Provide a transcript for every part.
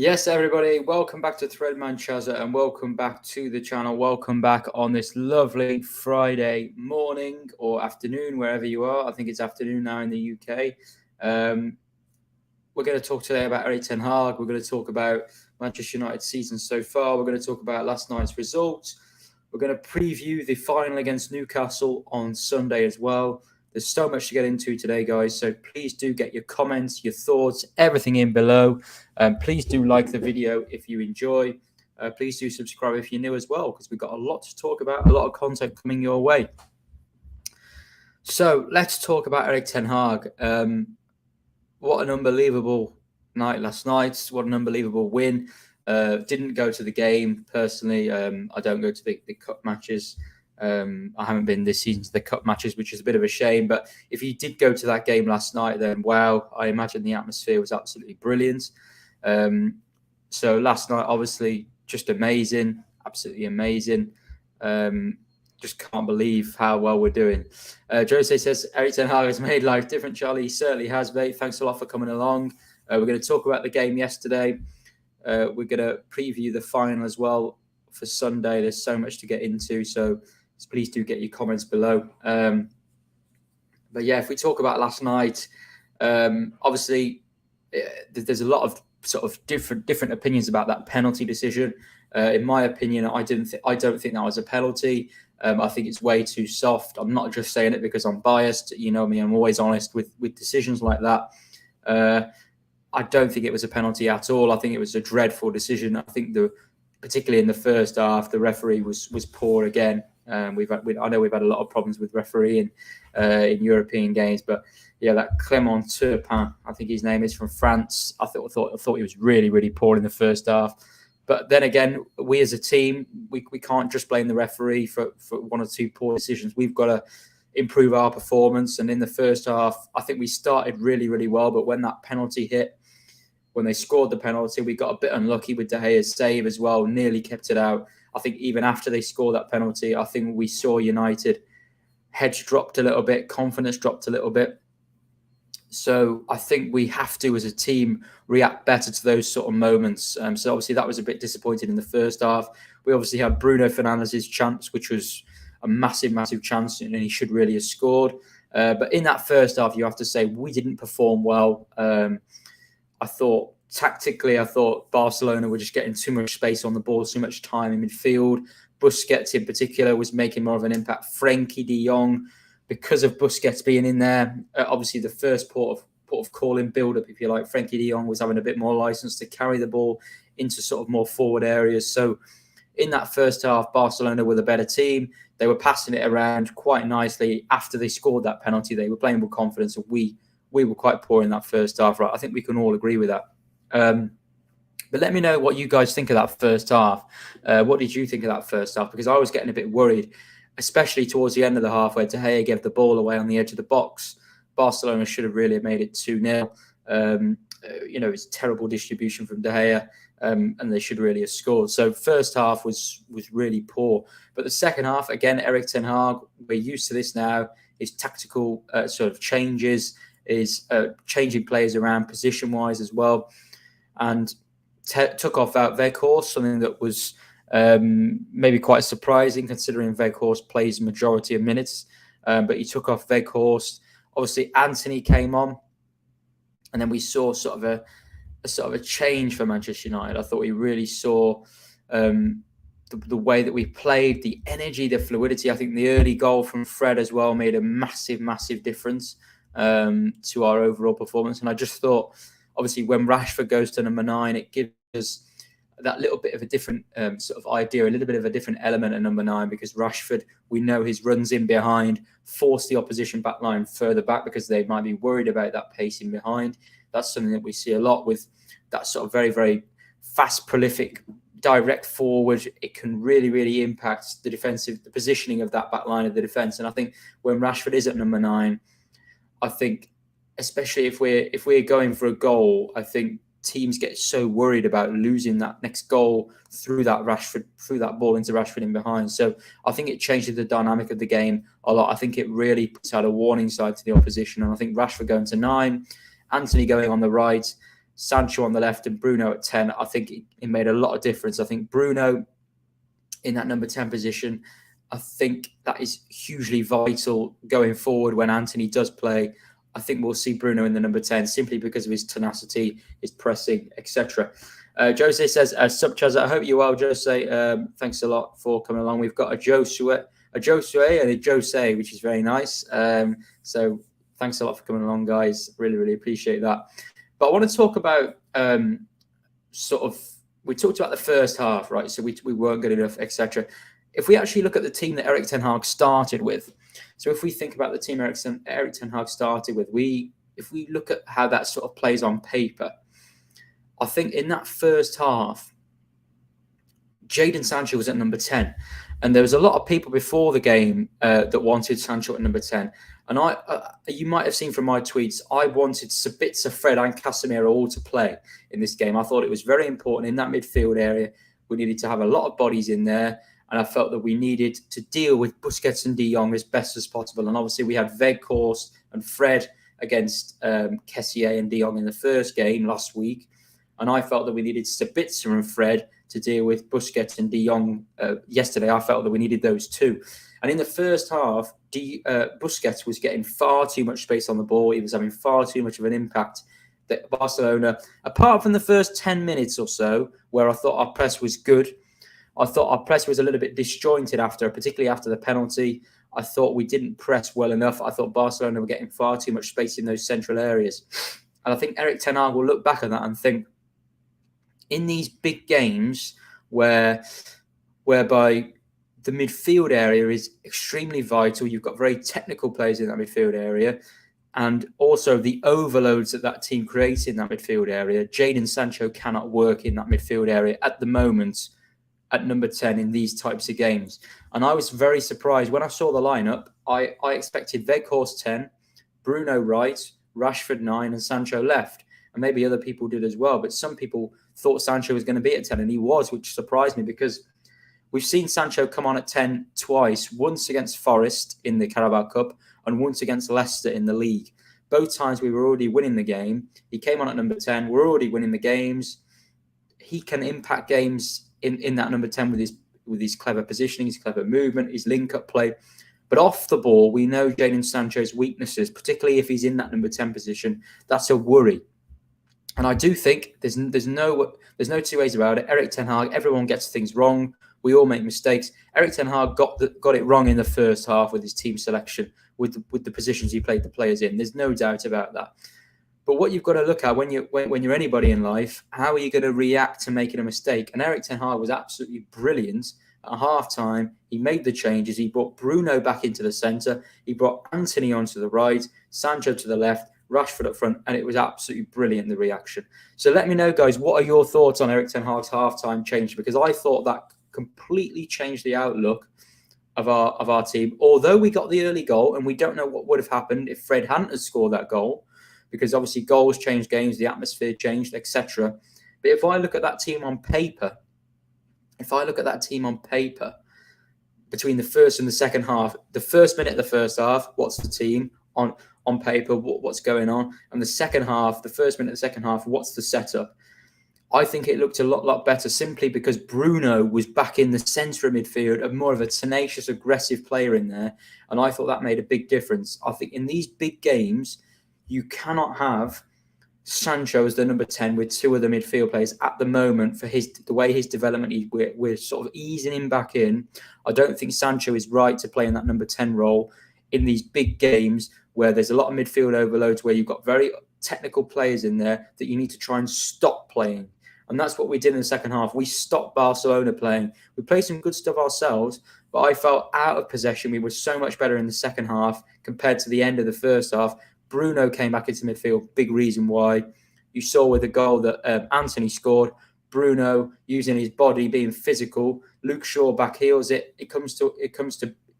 Yes, everybody, welcome back to Threadman Chazza and welcome back to the channel. Welcome back on this lovely Friday morning or afternoon, wherever you are. I think it's afternoon now in the UK. We're going to talk today about ERIK Ten Hag. We're going to talk about Manchester United's season so far. We're going to talk about last night's results. We're going to preview the final against Newcastle on Sunday as well. There's so much to get into today, guys. So please do get your comments, your thoughts, everything in below. Please do like the video if you enjoy. Please do subscribe if you're new as well, because we've got a lot to talk about, a lot of content coming your way. So let's talk about ERIK Ten Hag. What an unbelievable night last night. What an unbelievable win. Didn't go to the game personally. I don't go to the cup matches. I haven't been this season to the cup matches, which is a bit of a shame. But if you did go to that game last night, then wow, I imagine the atmosphere was absolutely brilliant. So last night, obviously, just amazing, absolutely amazing. Just can't believe how well we're doing. Jose says, ERIK Ten Hag has made life different, Charlie. He certainly has, mate. Thanks a lot for coming along. We're going to talk about the game yesterday. We're going to preview the final as well for Sunday. There's so much to get into, so please do get your comments below. But yeah, if we talk about last night, obviously there's a lot of sort of different opinions about that penalty decision. In my opinion, I don't think that was a penalty. I think it's way too soft. I'm not just saying it because I'm biased. You know me, I'm always honest with decisions like that. I don't think it was a penalty at all. I think it was a dreadful decision. I think particularly in the first half, the referee was poor again. I know we've had a lot of problems with refereeing in European games, but yeah, that Clément Turpin, I think his name is, from France. I thought he was really, really poor in the first half. But then again, we as a team, we can't just blame the referee for one or two poor decisions. We've got to improve our performance. And in the first half, I think we started really, really well. But when that penalty hit, when they scored the penalty, we got a bit unlucky with De Gea's save as well, nearly kept it out. I think even after they scored that penalty, I think we saw United heads dropped a little bit, confidence dropped a little bit. So I think we have to, as a team, react better to those sort of moments. So obviously that was a bit disappointing in the first half. We obviously had Bruno Fernandes's chance, which was a massive, massive chance, and he should really have scored. But in that first half, you have to say we didn't perform well. I thought tactically, Barcelona were just getting too much space on the ball, too much time in midfield. Busquets in particular was making more of an impact. Frenkie de Jong, because of Busquets being in there, obviously the first port of call in build-up, if you like, Frenkie de Jong was having a bit more license to carry the ball into sort of more forward areas. So in that first half, Barcelona were the better team. They were passing it around quite nicely. After they scored that penalty, they were playing with confidence, and we were quite poor in that first half. Right? I think we can all agree with that. But let me know what you guys think of that first half. What did you think of that first half? Because I was getting a bit worried, especially towards the end of the half where De Gea gave the ball away on the edge of the box. Barcelona should have really made it 2-0. It's terrible distribution from De Gea, and they should really have scored. So first half was really poor. But the second half, again, ERIK Ten Hag, we're used to this now, his tactical sort of changes, is changing players around position-wise as well. And took off out Weghorst, something that was maybe quite surprising considering Weghorst plays majority of minutes. But he took off Weghorst. Obviously, Anthony came on, and then we saw sort of a change for Manchester United. I thought we really saw the way that we played, the energy, the fluidity. I think the early goal from Fred as well made a massive, massive difference to our overall performance. And I just thought, obviously, when Rashford goes to number 9, it gives us that little bit of a different sort of idea, a little bit of a different element at number 9, because Rashford, we know his runs in behind force the opposition back line further back because they might be worried about that pacing behind. That's something that we see a lot with that sort of very, very fast, prolific, direct forward. It can really, really impact the positioning of that back line of the defence. And I think when Rashford is at number 9, I think, especially if we're going for a goal, I think teams get so worried about losing that next goal through that ball into Rashford in behind. So I think it changes the dynamic of the game a lot. I think it really puts out a warning side to the opposition. And I think Rashford going to 9, Anthony going on the right, Sancho on the left and Bruno at 10, I think it made a lot of difference. I think Bruno in that number 10 position, I think that is hugely vital going forward when Antony does play. I think we'll see Bruno in the number 10 simply because of his tenacity, his pressing, etc. Jose says, "Sup, Chaz, I hope you're well, Jose. Thanks a lot for coming along. We've got a Josue and a Jose, which is very nice. So thanks a lot for coming along, guys. Really, really appreciate that. But I want to talk about we talked about the first half, right? So we weren't good enough, etc. If we actually look at the team that Erik ten Hag started with, so if we think about the team Erik ten Hag started with, if we look at how that sort of plays on paper, I think in that first half, Jadon Sancho was at number 10. And there was a lot of people before the game that wanted Sancho at number 10. And you might have seen from my tweets, I wanted Sabitzer, Fred and Casemiro all to play in this game. I thought it was very important in that midfield area. We needed to have a lot of bodies in there. And I felt that we needed to deal with Busquets and De Jong as best as possible. And obviously we had Weghorst and Fred against Kessié and De Jong in the first game last week. And I felt that we needed Sabitzer and Fred to deal with Busquets and De Jong. Yesterday, I felt that we needed those two. And in the first half, Busquets was getting far too much space on the ball. He was having far too much of an impact. That Barcelona, apart from the first 10 minutes or so, where I thought our press was good, I thought our press was a little bit disjointed particularly after the penalty. I thought we didn't press well enough. I thought Barcelona were getting far too much space in those central areas. And I think Erik ten Hag will look back at that and think, in these big games whereby the midfield area is extremely vital, you've got very technical players in that midfield area, and also the overloads that team creates in that midfield area, Jadon Sancho cannot work in that midfield area at the moment at number 10 in these types of games. And I was very surprised when I saw the lineup. I expected Weghorst 10, Bruno right, Rashford 9 and Sancho left. And maybe other people did as well, but some people thought Sancho was going to be at 10, and he was, which surprised me because we've seen Sancho come on at 10 twice, once against Forest in the Carabao Cup and once against Leicester in the league. Both times we were already winning the game. He came on at number 10. We're already winning the games. He can impact games in that number 10 with his clever positioning, his clever movement, his link-up play. But off the ball, we know Jadon Sancho's weaknesses, particularly if he's in that number 10 position. That's a worry. And I do think there's no two ways about it. Erik ten Hag, everyone gets things wrong. We all make mistakes. Erik ten Hag got it wrong in the first half with his team selection, with the positions he played the players in. There's no doubt about that. But what you've got to look at when you're anybody in life, how are you going to react to making a mistake? And Erik ten Hag was absolutely brilliant at halftime. He made the changes. He brought Bruno back into the centre. He brought Antony onto the right, Sancho to the left, Rashford up front, and it was absolutely brilliant, the reaction. So let me know, guys, what are your thoughts on Erik ten Hag's halftime change? Because I thought that completely changed the outlook of our team. Although we got the early goal, and we don't know what would have happened if Fred hadn't have scored that goal, because obviously goals change games, the atmosphere changed, etc. But if I look at that team on paper, between the first and the second half, the first minute of the first half, what's the team on paper, what's going on? And the second half, the first minute of the second half, what's the setup? I think it looked a lot better simply because Bruno was back in the centre of midfield, a more of a tenacious, aggressive player in there. And I thought that made a big difference. I think in these big games, you cannot have Sancho as the number 10 with two other midfield players at the moment for the way his development, we're sort of easing him back in. I don't think Sancho is right to play in that number 10 role in these big games where there's a lot of midfield overloads, where you've got very technical players in there that you need to try and stop playing. And that's what we did in the second half. We stopped Barcelona playing. We played some good stuff ourselves, but I felt out of possession. We were so much better in the second half compared to the end of the first half. Bruno came back into midfield, big reason why. You saw with the goal that Antony scored, Bruno using his body, being physical. Luke Shaw back heels it. It comes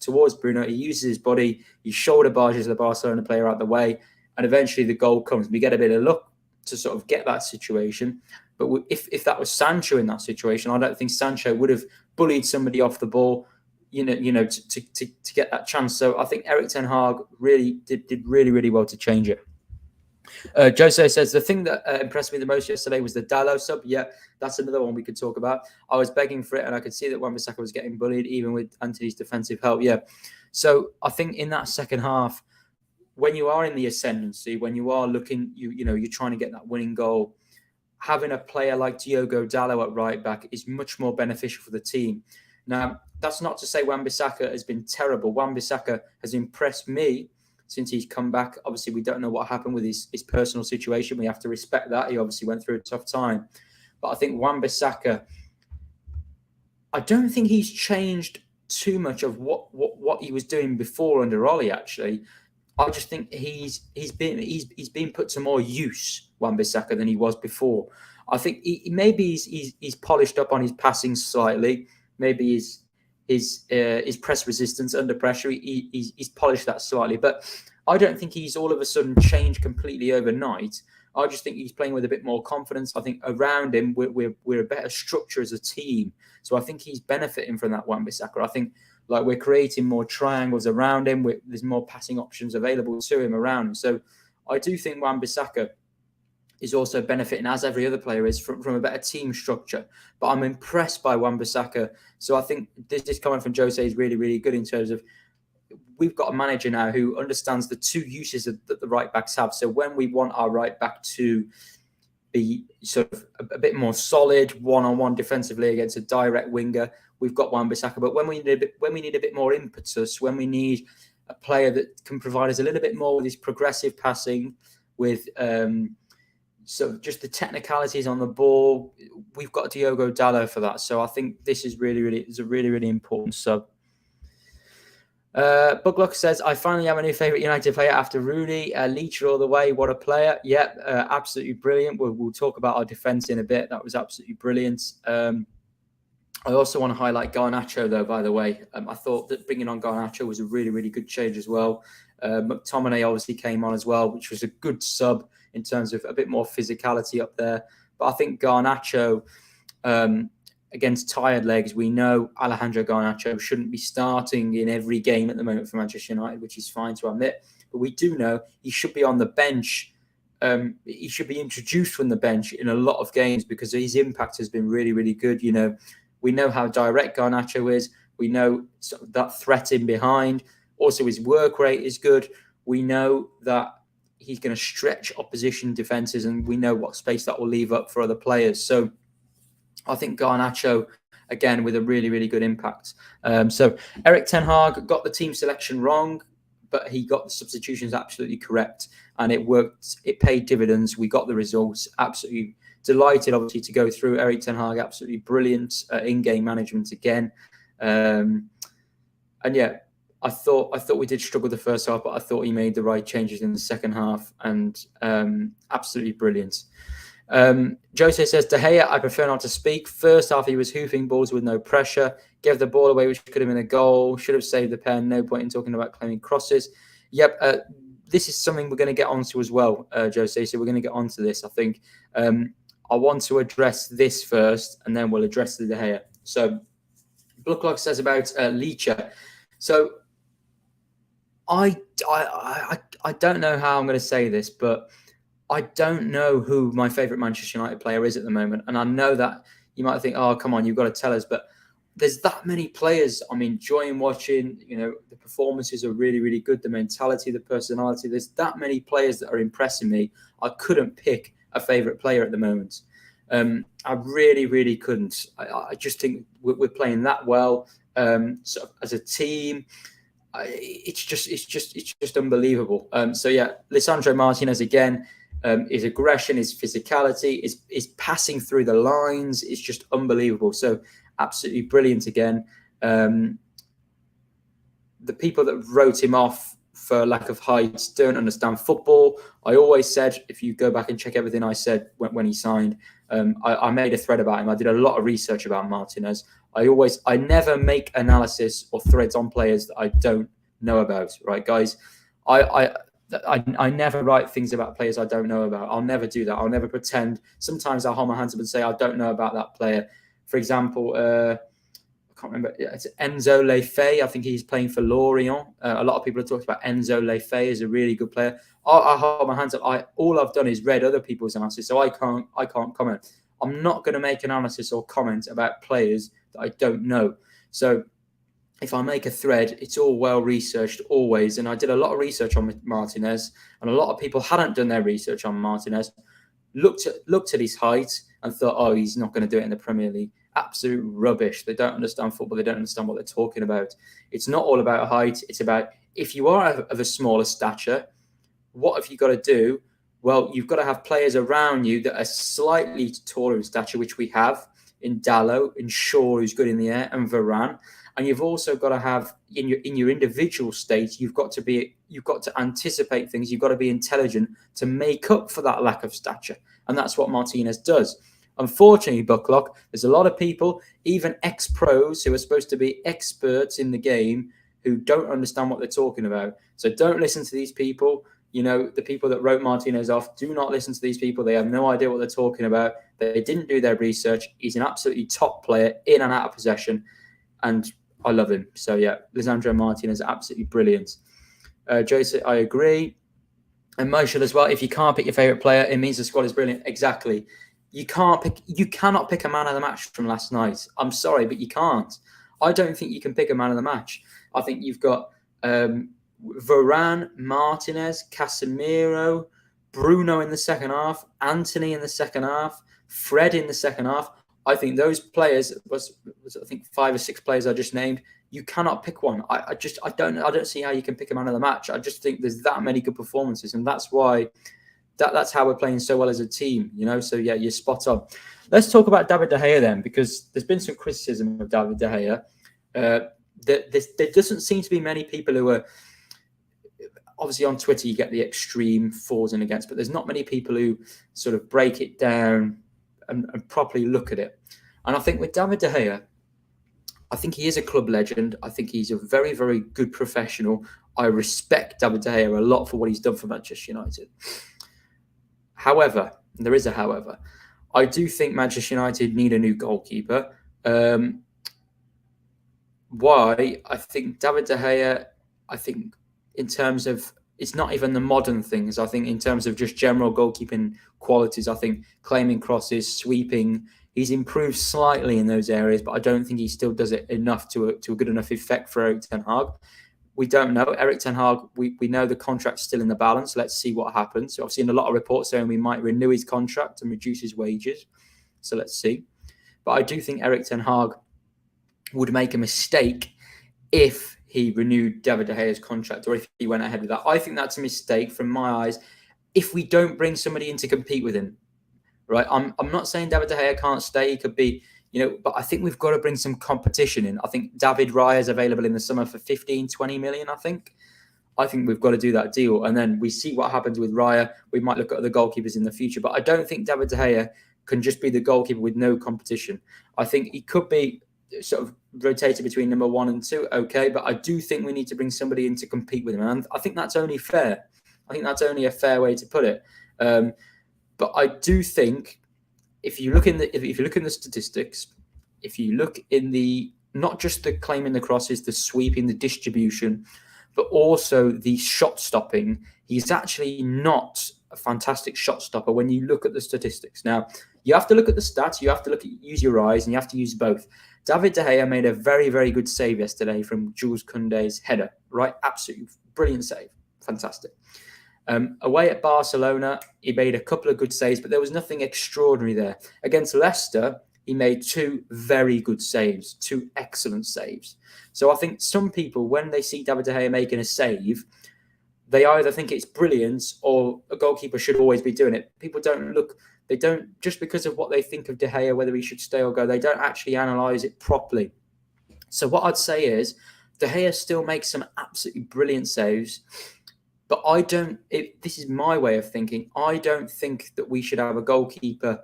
towards Bruno. He uses his body. He shoulder barges the Barcelona player out the way, and eventually the goal comes. We get a bit of luck to sort of get that situation. But if that was Sancho in that situation, I don't think Sancho would have bullied somebody off the ball, to get that chance. So I think Erik ten Hag really did really well to change it. Jose says the thing that impressed me the most yesterday was the Dallo sub. Yeah, that's another one we could talk about. I was begging for it, and I could see that Wan-Bissaka was getting bullied, even with Antony's defensive help. Yeah, so I think in that second half, when you are in the ascendancy, when you are looking, you're trying to get that winning goal, having a player like Diogo Dallo at right back is much more beneficial for the team. Now, that's not to say Wan-Bissaka has been terrible. Wan-Bissaka has impressed me since he's come back. Obviously, we don't know what happened with his personal situation. We have to respect that. He obviously went through a tough time. But I think Wan-Bissaka, I don't think he's changed too much of what he was doing before under Ollie, actually. I just think he's been put to more use, Wan-Bissaka, than he was before. I think maybe he's polished up on his passing slightly. Maybe his press resistance under pressure, he's polished that slightly. But I don't think he's all of a sudden changed completely overnight. I just think he's playing with a bit more confidence. I think around him, we're a better structure as a team. So I think he's benefiting from that Wan-Bissaka. I think like we're creating more triangles around him. There's more passing options available to him around him. So I do think Wan-Bissaka is also benefiting, as every other player is, from a better team structure. But I'm impressed by Wan-Bissaka. So I think this comment from Jose is really, really good in terms of we've got a manager now who understands the two uses that the right backs have. So when we want our right back to be sort of a bit more solid one-on-one defensively against a direct winger, we've got Wan-Bissaka. But when we need a bit more impetus, when we need a player that can provide us a little bit more with his progressive passing, with so just the technicalities on the ball, we've got Diogo Dallo for that. So I think this is a really important sub. Bugluck says, I finally have a new favourite United player after Rooney. Leacher all the way. What a player. Yeah, absolutely brilliant. We'll talk about our defence in a bit. That was absolutely brilliant. I also want to highlight Garnacho, though, by the way. I thought that bringing on Garnacho was a really, really good change as well. McTominay obviously came on as well, which was a good sub in terms of a bit more physicality up there. But I think Garnacho, against tired legs, we know Alejandro Garnacho shouldn't be starting in every game at the moment for Manchester United, which is fine to admit. But we do know he should be on the bench. He should be introduced from the bench in a lot of games because his impact has been really, really good. We know how direct Garnacho is. We know that threat in behind. Also, his work rate is good. We know that he's going to stretch opposition defenses, and we know what space that will leave up for other players. So I think Garnacho, again, with a really, really good impact. So Erik ten Hag got the team selection wrong, but he got the substitutions absolutely correct, and it worked. It paid dividends. We got the results. Absolutely delighted, obviously, to go through. Erik ten Hag, absolutely brilliant in-game management again. And yeah, I thought we did struggle the first half, but I thought he made the right changes in the second half, and absolutely brilliant. Jose says, De Gea, I prefer not to speak. First half, he was hoofing balls with no pressure, gave the ball away, which could have been a goal, should have saved the pen. No point in talking about claiming crosses. Yep, this is something we're going to get onto as well, Jose. So we're going to get onto this. I think I want to address this first, and then we'll address the De Gea. So Bloodclock says about Leacher. So I don't know how I'm going to say this, but I don't know who my favourite Manchester United player is at the moment. And I know that you might think, oh, come on, you've got to tell us. But there's that many players I'm enjoying watching. The performances are really, really good. The mentality, the personality. There's that many players that are impressing me. I couldn't pick a favourite player at the moment. I really, really couldn't. I just think we're playing that well. So as a team, it's just unbelievable. So yeah, Lisandro Martinez again. His aggression, his physicality, his passing through the lines is just unbelievable. So absolutely brilliant again. The people that wrote him off for lack of height don't understand football. I always said, if you go back and check everything I said when he signed, I made a thread about him. I did a lot of research about Martinez. I never make analysis or threads on players that I don't know about, right, guys? I never write things about players I don't know about. I'll never do that. I'll never pretend. Sometimes I'll hold my hands up and say, I don't know about that player. For example, I can't remember. It's Enzo Lefebvre. I think he's playing for Lorient. A lot of people have talked about Enzo Lefebvre as a really good player. I hold my hands up. All I've done is read other people's analysis, so I can't comment. I'm not going to make an analysis or comment about players that I don't know. So if I make a thread, it's all well researched always. And I did a lot of research on Martinez, and a lot of people hadn't done their research on Martinez. Looked at his height and thought, oh, he's not going to do it in the Premier League. Absolute rubbish. They don't understand football. They don't understand what they're talking about. It's not all about height. It's about, if you are of a smaller stature, what have you got to do? Well, you've got to have players around you that are slightly taller in stature, which we have in Dalot, in Shaw, who's good in the air, and Varane. And you've also got to have in your individual state, you've got to anticipate things. You've got to be intelligent to make up for that lack of stature. And that's what Martinez does. Unfortunately, Bucklock, there's a lot of people, even ex-pros who are supposed to be experts in the game, who don't understand what they're talking about. So don't listen to these people. You know, the people that wrote Martinez off, do not listen to these people. They have no idea what they're talking about. They didn't do their research. He's an absolutely top player, in and out of possession. And I love him. So, yeah, Lisandro Martinez, absolutely brilliant. Jose, I agree. And Moshel as well. If you can't pick your favourite player, it means the squad is brilliant. Exactly. You cannot pick a man of the match from last night. I'm sorry, but you can't. I don't think you can pick a man of the match. I think you've got Varane, Martinez, Casemiro, Bruno in the second half, Anthony in the second half, Fred in the second half. I think those players was I think 5 or 6 players I just named. You cannot pick one. I don't see how you can pick a man of the match. I just think there's that many good performances, and that's why that's how we're playing so well as a team. You know, so yeah, you're spot on. Let's talk about David De Gea then, because there's been some criticism of David De Gea. There doesn't seem to be many people who are, obviously on Twitter you get the extreme fors and against, but there's not many people who sort of break it down and properly look at it. And I think with David De Gea, I think he is a club legend. I think he's a very, very good professional. I respect David De Gea a lot for what he's done for Manchester United. However, there is a however, I do think Manchester United need a new goalkeeper. Why? I think David De Gea, I think in terms of, it's not even the modern things. I think in terms of just general goalkeeping qualities, I think claiming crosses, sweeping, he's improved slightly in those areas, but I don't think he still does it enough to a good enough effect for Erik ten Hag. We don't know. Erik ten Hag, we know the contract's still in the balance. Let's see what happens. So I've seen a lot of reports saying we might renew his contract and reduce his wages. So let's see. But I do think Erik ten Hag would make a mistake if he renewed David De Gea's contract, or if he went ahead with that. I think that's a mistake from my eyes if we don't bring somebody in to compete with him. Right? I'm not saying David De Gea can't stay. He could be, but I think we've got to bring some competition in. I think David Raya is available in the summer for 15, 20 million, I think we've got to do that deal. And then we see what happens with Raya. We might look at other goalkeepers in the future. But I don't think David De Gea can just be the goalkeeper with no competition. I think he could be sort of rotated between number 1 and 2, okay, but I do think we need to bring somebody in to compete with him, and I think that's only fair. I think that's only a fair way to put it. But I do think if you look in the statistics, if you look in the not just the claiming the crosses, the sweeping, the distribution, but also the shot stopping, he's actually not a fantastic shot stopper when you look at the statistics. Now, you have to look at the stats, you have to use your eyes, and you have to use both. David De Gea made a very, very good save yesterday from Jules Koundé's header, right? Absolutely brilliant save. Fantastic. Away at Barcelona, he made a couple of good saves, but there was nothing extraordinary there. Against Leicester, he made 2 very good saves, 2 excellent saves. So I think some people, when they see David De Gea making a save, they either think it's brilliant or a goalkeeper should always be doing it. People don't look... They don't, just because of what they think of De Gea, whether he should stay or go, they don't actually analyse it properly. So what I'd say is, De Gea still makes some absolutely brilliant saves, but this is my way of thinking, I don't think that we should have a goalkeeper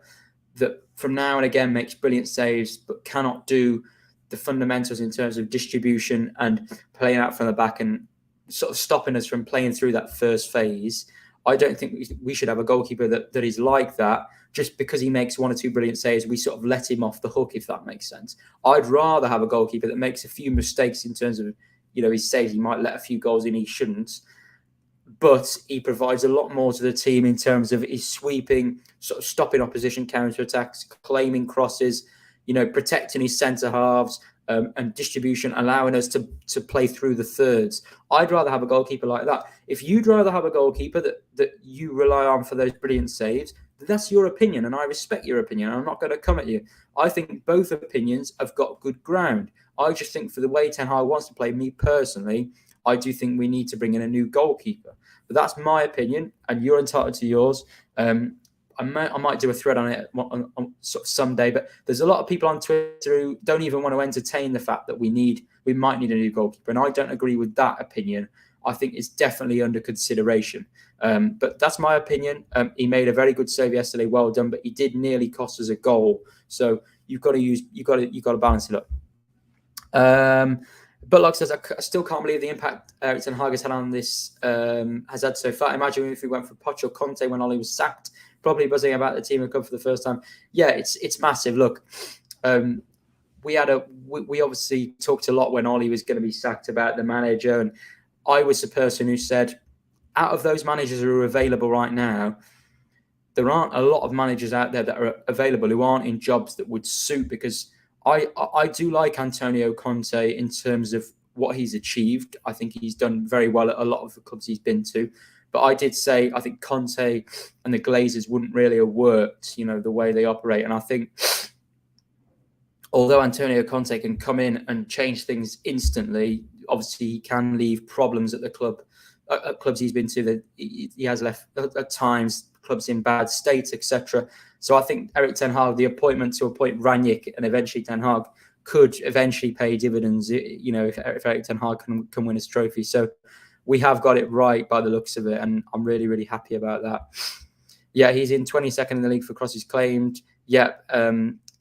that from now and again makes brilliant saves, but cannot do the fundamentals in terms of distribution and playing out from the back and sort of stopping us from playing through that first phase. I don't think we should have a goalkeeper that is like that. Just because he makes one or two brilliant saves, we sort of let him off the hook, if that makes sense. I'd rather have a goalkeeper that makes a few mistakes in terms of, his saves. He might let a few goals in he shouldn't, but he provides a lot more to the team in terms of his sweeping, sort of stopping opposition counter-attacks, claiming crosses, protecting his centre halves, and distribution, allowing us to play through the thirds. I'd rather have a goalkeeper like that. If you'd rather have a goalkeeper that you rely on for those brilliant saves, that's your opinion, and I respect your opinion. I'm not going to come at you. I think both opinions have got good ground. I just think for the way Ten Hag wants to play, me personally, I do think we need to bring in a new goalkeeper. But that's my opinion, and you're entitled to yours. I might do a thread on it on sort of someday, but there's a lot of people on Twitter who don't even want to entertain the fact that we might need a new goalkeeper, and I don't agree with that opinion. I think it's definitely under consideration. But that's my opinion. He made a very good save yesterday, well done, but he did nearly cost us a goal. So you've got to balance it up. But like I said, I still can't believe the impact ERIK ten Hag has had on this has had so far. Imagine if we went for Poch or Conte when Oli was sacked, probably buzzing about the team had come for the first time. Yeah, it's massive. Look, we obviously talked a lot when Oli was going to be sacked about the manager, and I was the person who said, out of those managers who are available right now, there aren't a lot of managers out there that are available who aren't in jobs that would suit, because I do like Antonio Conte in terms of what he's achieved. I think he's done very well at a lot of the clubs he's been to. But I did say I think Conte and the Glazers wouldn't really have worked, the way they operate. And I think although Antonio Conte can come in and change things instantly, obviously he can leave problems at the club. At clubs he's been to, that he has left at times clubs in bad state, etc. So I think ERIK ten Hag, the appointment to appoint Rangnick and eventually Ten Hag, could eventually pay dividends. If ERIK ten Hag can win his trophy. So we have got it right by the looks of it, and I'm really, really happy about that. Yeah, he's in 22nd in the league for crosses claimed. Yeah,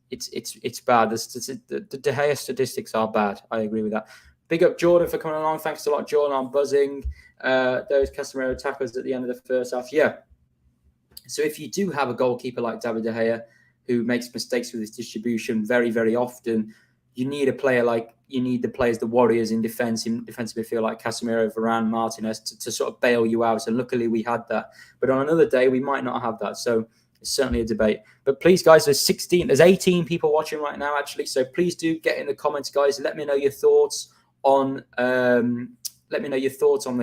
it's bad. The De Gea statistics are bad. I agree with that. Big up Jordan for coming along. Thanks a lot, Jordan. I'm buzzing. Those Casemiro tackles at the end of the first half. Yeah. So if you do have a goalkeeper like David De Gea who makes mistakes with his distribution very, very often, you need the players, the warriors in defensive midfield like Casemiro, Varane, Martinez to sort of bail you out. And luckily we had that. But on another day, we might not have that. So it's certainly a debate. But please, guys, there's 18 people watching right now, actually. So please do get in the comments, guys. Let me know your thoughts on the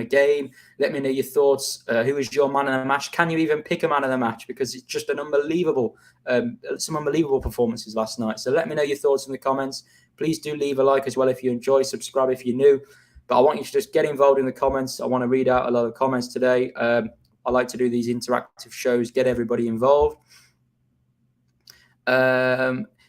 game. Let me know your thoughts. Who is your man of the match? Can you even pick a man of the match? Because it's just some unbelievable performances last night. So let me know your thoughts in the comments. Please do leave a like as well if you enjoy. Subscribe if you're new. But I want you to just get involved in the comments. I want to read out a lot of comments today. I like to do these interactive shows, get everybody involved.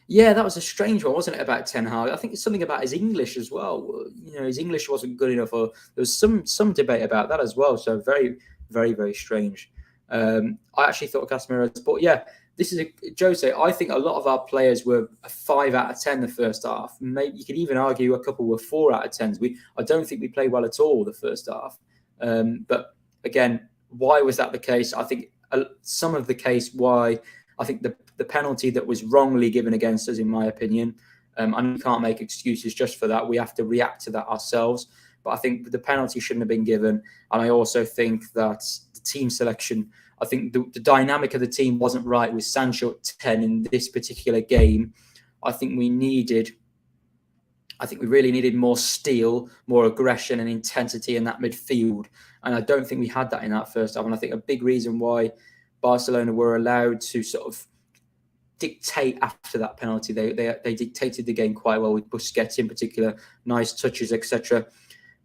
Yeah, that was a strange one, wasn't it, about Ten Hag? I think it's something about his English as well. His English wasn't good enough, or there was some debate about that as well. So very, very, very strange. I actually thought Casemiro, but yeah, this is Jose. I think a lot of our players were a 5 out of 10 the first half. Maybe you could even argue a couple were 4 out of 10s. I don't think we played well at all the first half. But again, why was that the case? I think some of the case why I think the penalty that was wrongly given against us, in my opinion, and we can't make excuses just for that. We have to react to that ourselves. But I think the penalty shouldn't have been given. And I also think that the team selection, I think the dynamic of the team wasn't right with Sancho at 10 in this particular game. I think we really needed more steel, more aggression and intensity in that midfield. And I don't think we had that in that first half. And I think a big reason why Barcelona were allowed to sort of dictate after that penalty. They dictated the game quite well with Busquets in particular, nice touches, etc.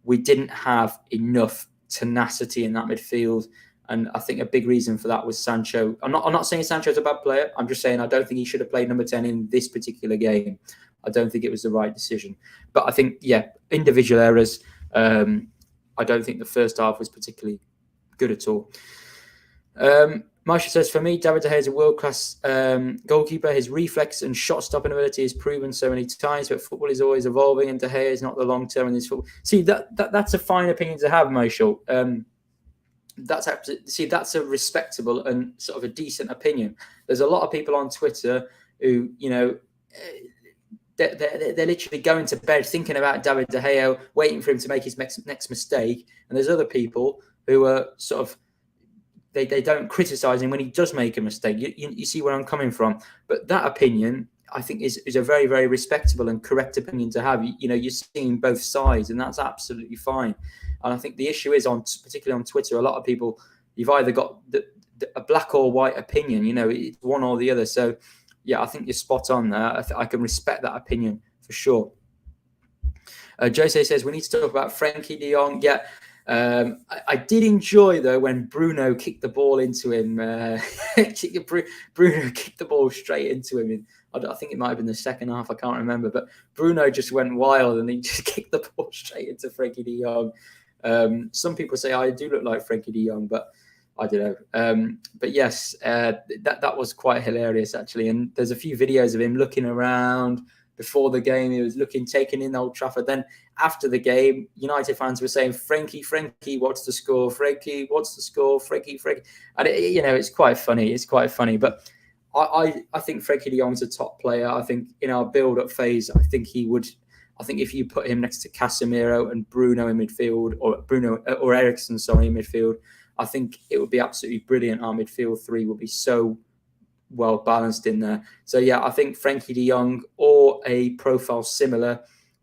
We didn't have enough tenacity in that midfield. And I think a big reason for that was Sancho. I'm not saying Sancho's a bad player. I'm just saying I don't think he should have played number 10 in this particular game. I don't think it was the right decision. But I think, yeah, individual errors. I don't think the first half was particularly good at all. Marsha says, for me, David De Gea is a world-class goalkeeper. His reflex and shot-stopping ability is proven so many times, but football is always evolving, and De Gea is not the long-term in this football. See, that's a fine opinion to have, Marshall. that's absolutely, see, that's a respectable and sort of a decent opinion. There's a lot of people on Twitter who, you know, they're literally going to bed thinking about David De Gea, waiting for him to make his next mistake. And there's other people who are sort of, they don't criticize him when he does make a mistake. You see where I'm coming from. But that opinion, I think, is a very, very respectable and correct opinion to have. You know, you're seeing both sides, and that's absolutely fine. And I think the issue is, particularly on Twitter, a lot of people, you've either got a black or white opinion. You know, it's one or the other. So, yeah, I think you're spot on there. I can respect that opinion for sure. Jose says we need to talk about Frankie de Jong. Yeah, I did enjoy, though, when Bruno kicked the ball into him. Bruno kicked the ball straight into him. I think it might have been the second half. I can't remember. But Bruno just went wild and he just kicked the ball straight into Frankie de Jong. Some people say I do look like Frankie de Jong, but I don't know. But yes, that was quite hilarious, actually. And there's a few videos of him looking around. Before the game, he was taking in Old Trafford. Then after the game, United fans were saying, Frankie, what's the score? Frankie, what's the score? Frankie. And, it's quite funny. It's quite funny. But I think Frankie de Jong's a top player. I think in our build-up phase, I think if you put him next to Casemiro and Bruno in midfield, or Eriksen, in midfield, I think it would be absolutely brilliant. Our midfield three would be so well balanced in there. So yeah, I think Frankie de Jong or a profile similar.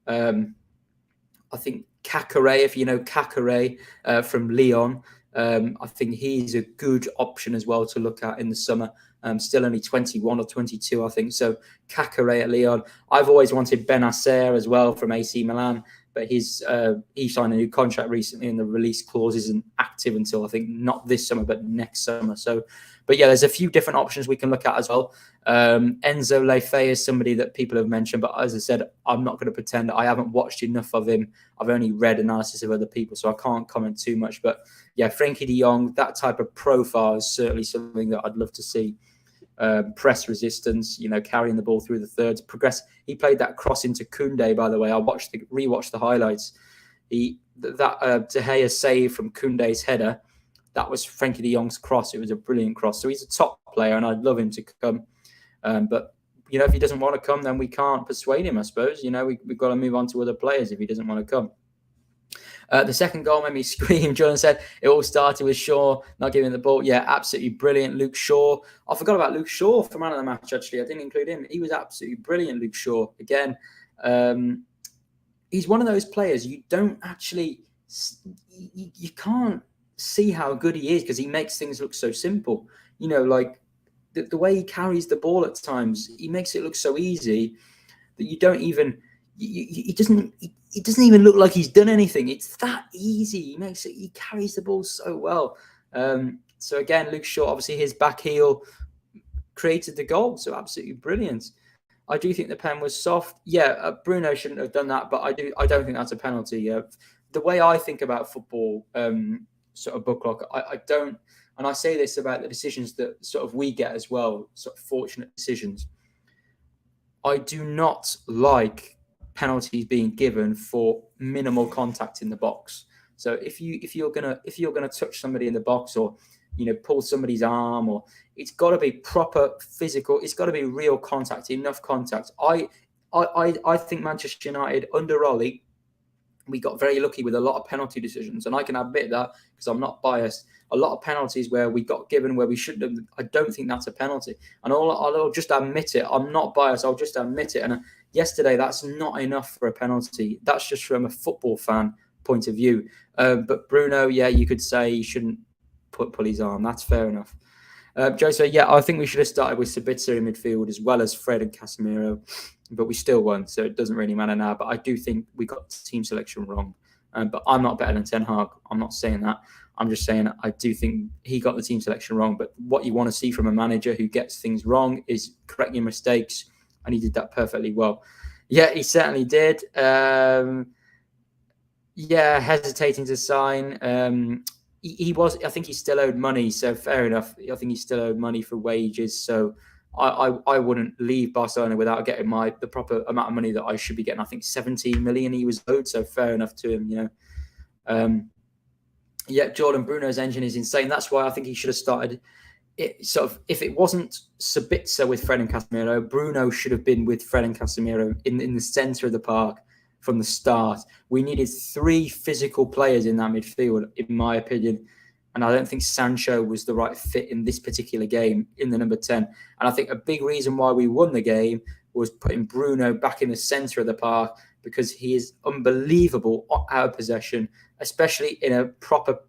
I think Kakare, if you know Kakare from Lyon, I think he's a good option as well to look at in the summer. Still only 21 or 22, I think. So Kakare at Lyon. I've always wanted Benacer as well from AC Milan, but he signed a new contract recently, and the release clause isn't active until I think not this summer, but next summer. So, but yeah, there's a few different options we can look at as well. Enzo Lefebvre is somebody that people have mentioned, but as I said, I'm not going to pretend I haven't watched enough of him. I've only read analysis of other people, so I can't comment too much. But yeah, Frankie de Jong, that type of profile is certainly something that I'd love to see. Press resistance, carrying the ball through the thirds, progress. He played that cross into Koundé, by the way. I rewatched the highlights. De Gea save from Koundé's header, that was Frankie de Jong's cross. It was a brilliant cross. So he's a top player, and I'd love him to come. But if he doesn't want to come, then we can't persuade him, I suppose. We've got to move on to other players if he doesn't want to come. The second goal made me scream. Jordan said it all started with Shaw not giving the ball. Yeah, absolutely brilliant. Luke Shaw. I forgot about Luke Shaw for man of the match, actually. I didn't include him. He was absolutely brilliant, Luke Shaw. Again, he's one of those players you don't actually, you can't see how good he is because he makes things look so simple. Like the way he carries the ball at times, he makes it look so easy that you don't even, it doesn't even look like he's done anything. It's that easy. He carries the ball so well. So again, Luke Shaw, obviously his back heel created the goal. So absolutely brilliant. I do think the pen was soft. Yeah, Bruno shouldn't have done that, but I don't think that's a penalty. The way I think about football, sort of book clock, I don't, and I say this about the decisions that sort of we get as well, sort of fortunate decisions. I do not like penalties being given for minimal contact in the box. So if you're gonna touch somebody in the box, or pull somebody's arm, or it's got to be proper physical. It's got to be real contact, enough contact. I think Manchester United under Ollie, we got very lucky with a lot of penalty decisions, and I can admit that because I'm not biased. A lot of penalties where we got given where we shouldn't have. I don't think that's a penalty, and I'll just admit it. I'm not biased. I'll just admit it. And yesterday, that's not enough for a penalty. That's just from a football fan point of view. But Bruno, yeah, you could say he shouldn't pull his arm. That's fair enough. Joe said, yeah, I think we should have started with Sabitzer in midfield as well as Fred and Casemiro, but we still won, so it doesn't really matter now. But I do think we got team selection wrong. But I'm not better than Ten Hag. I'm not saying that. I'm just saying I do think he got the team selection wrong. But what you want to see from a manager who gets things wrong is correcting your mistakes, and he did that perfectly well. Yeah, he certainly did. Hesitating to sign. He was. I think he still owed money, so fair enough. I think he still owed money for wages, so I wouldn't leave Barcelona without getting the proper amount of money that I should be getting. I think 17 million he was owed, so fair enough to him. Yeah, Jordan Bruno's engine is insane. That's why I think he should have started. It sort of, if it wasn't Sabitzer with Fred and Casemiro, Bruno should have been with Fred and Casemiro in the centre of the park from the start. We needed 3 physical players in that midfield, in my opinion. And I don't think Sancho was the right fit in this particular game in the number 10. And I think a big reason why we won the game was putting Bruno back in the centre of the park, because he is unbelievable out of possession, especially in a proper,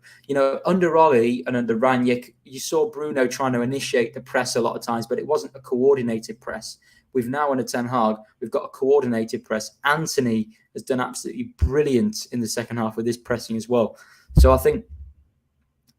under Ollie and under Ranić, you saw Bruno trying to initiate the press a lot of times, but it wasn't a coordinated press. We've now under Ten Hag, we've got a coordinated press. Anthony has done absolutely brilliant in the second half with his pressing as well. So I think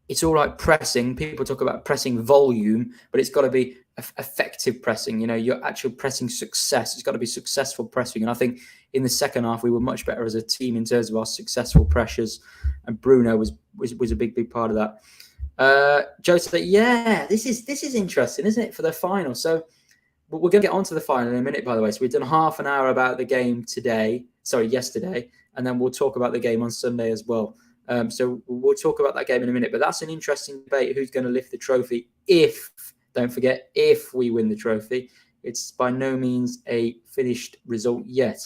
it's all right pressing. People talk about pressing volume, but it's got to be effective pressing. Your actual pressing success. It's got to be successful pressing. And I think in the second half, we were much better as a team in terms of our successful pressures. And Bruno was a big part of that. Joe said, yeah, this is interesting, isn't it, for the final? So we're going to get on to the final in a minute, by the way. So we've done half an hour about the game yesterday, and then we'll talk about the game on Sunday as well. So we'll talk about that game in a minute, but that's an interesting debate. Who's going to lift the trophy? Don't forget, if we win the trophy, it's by no means a finished result yet.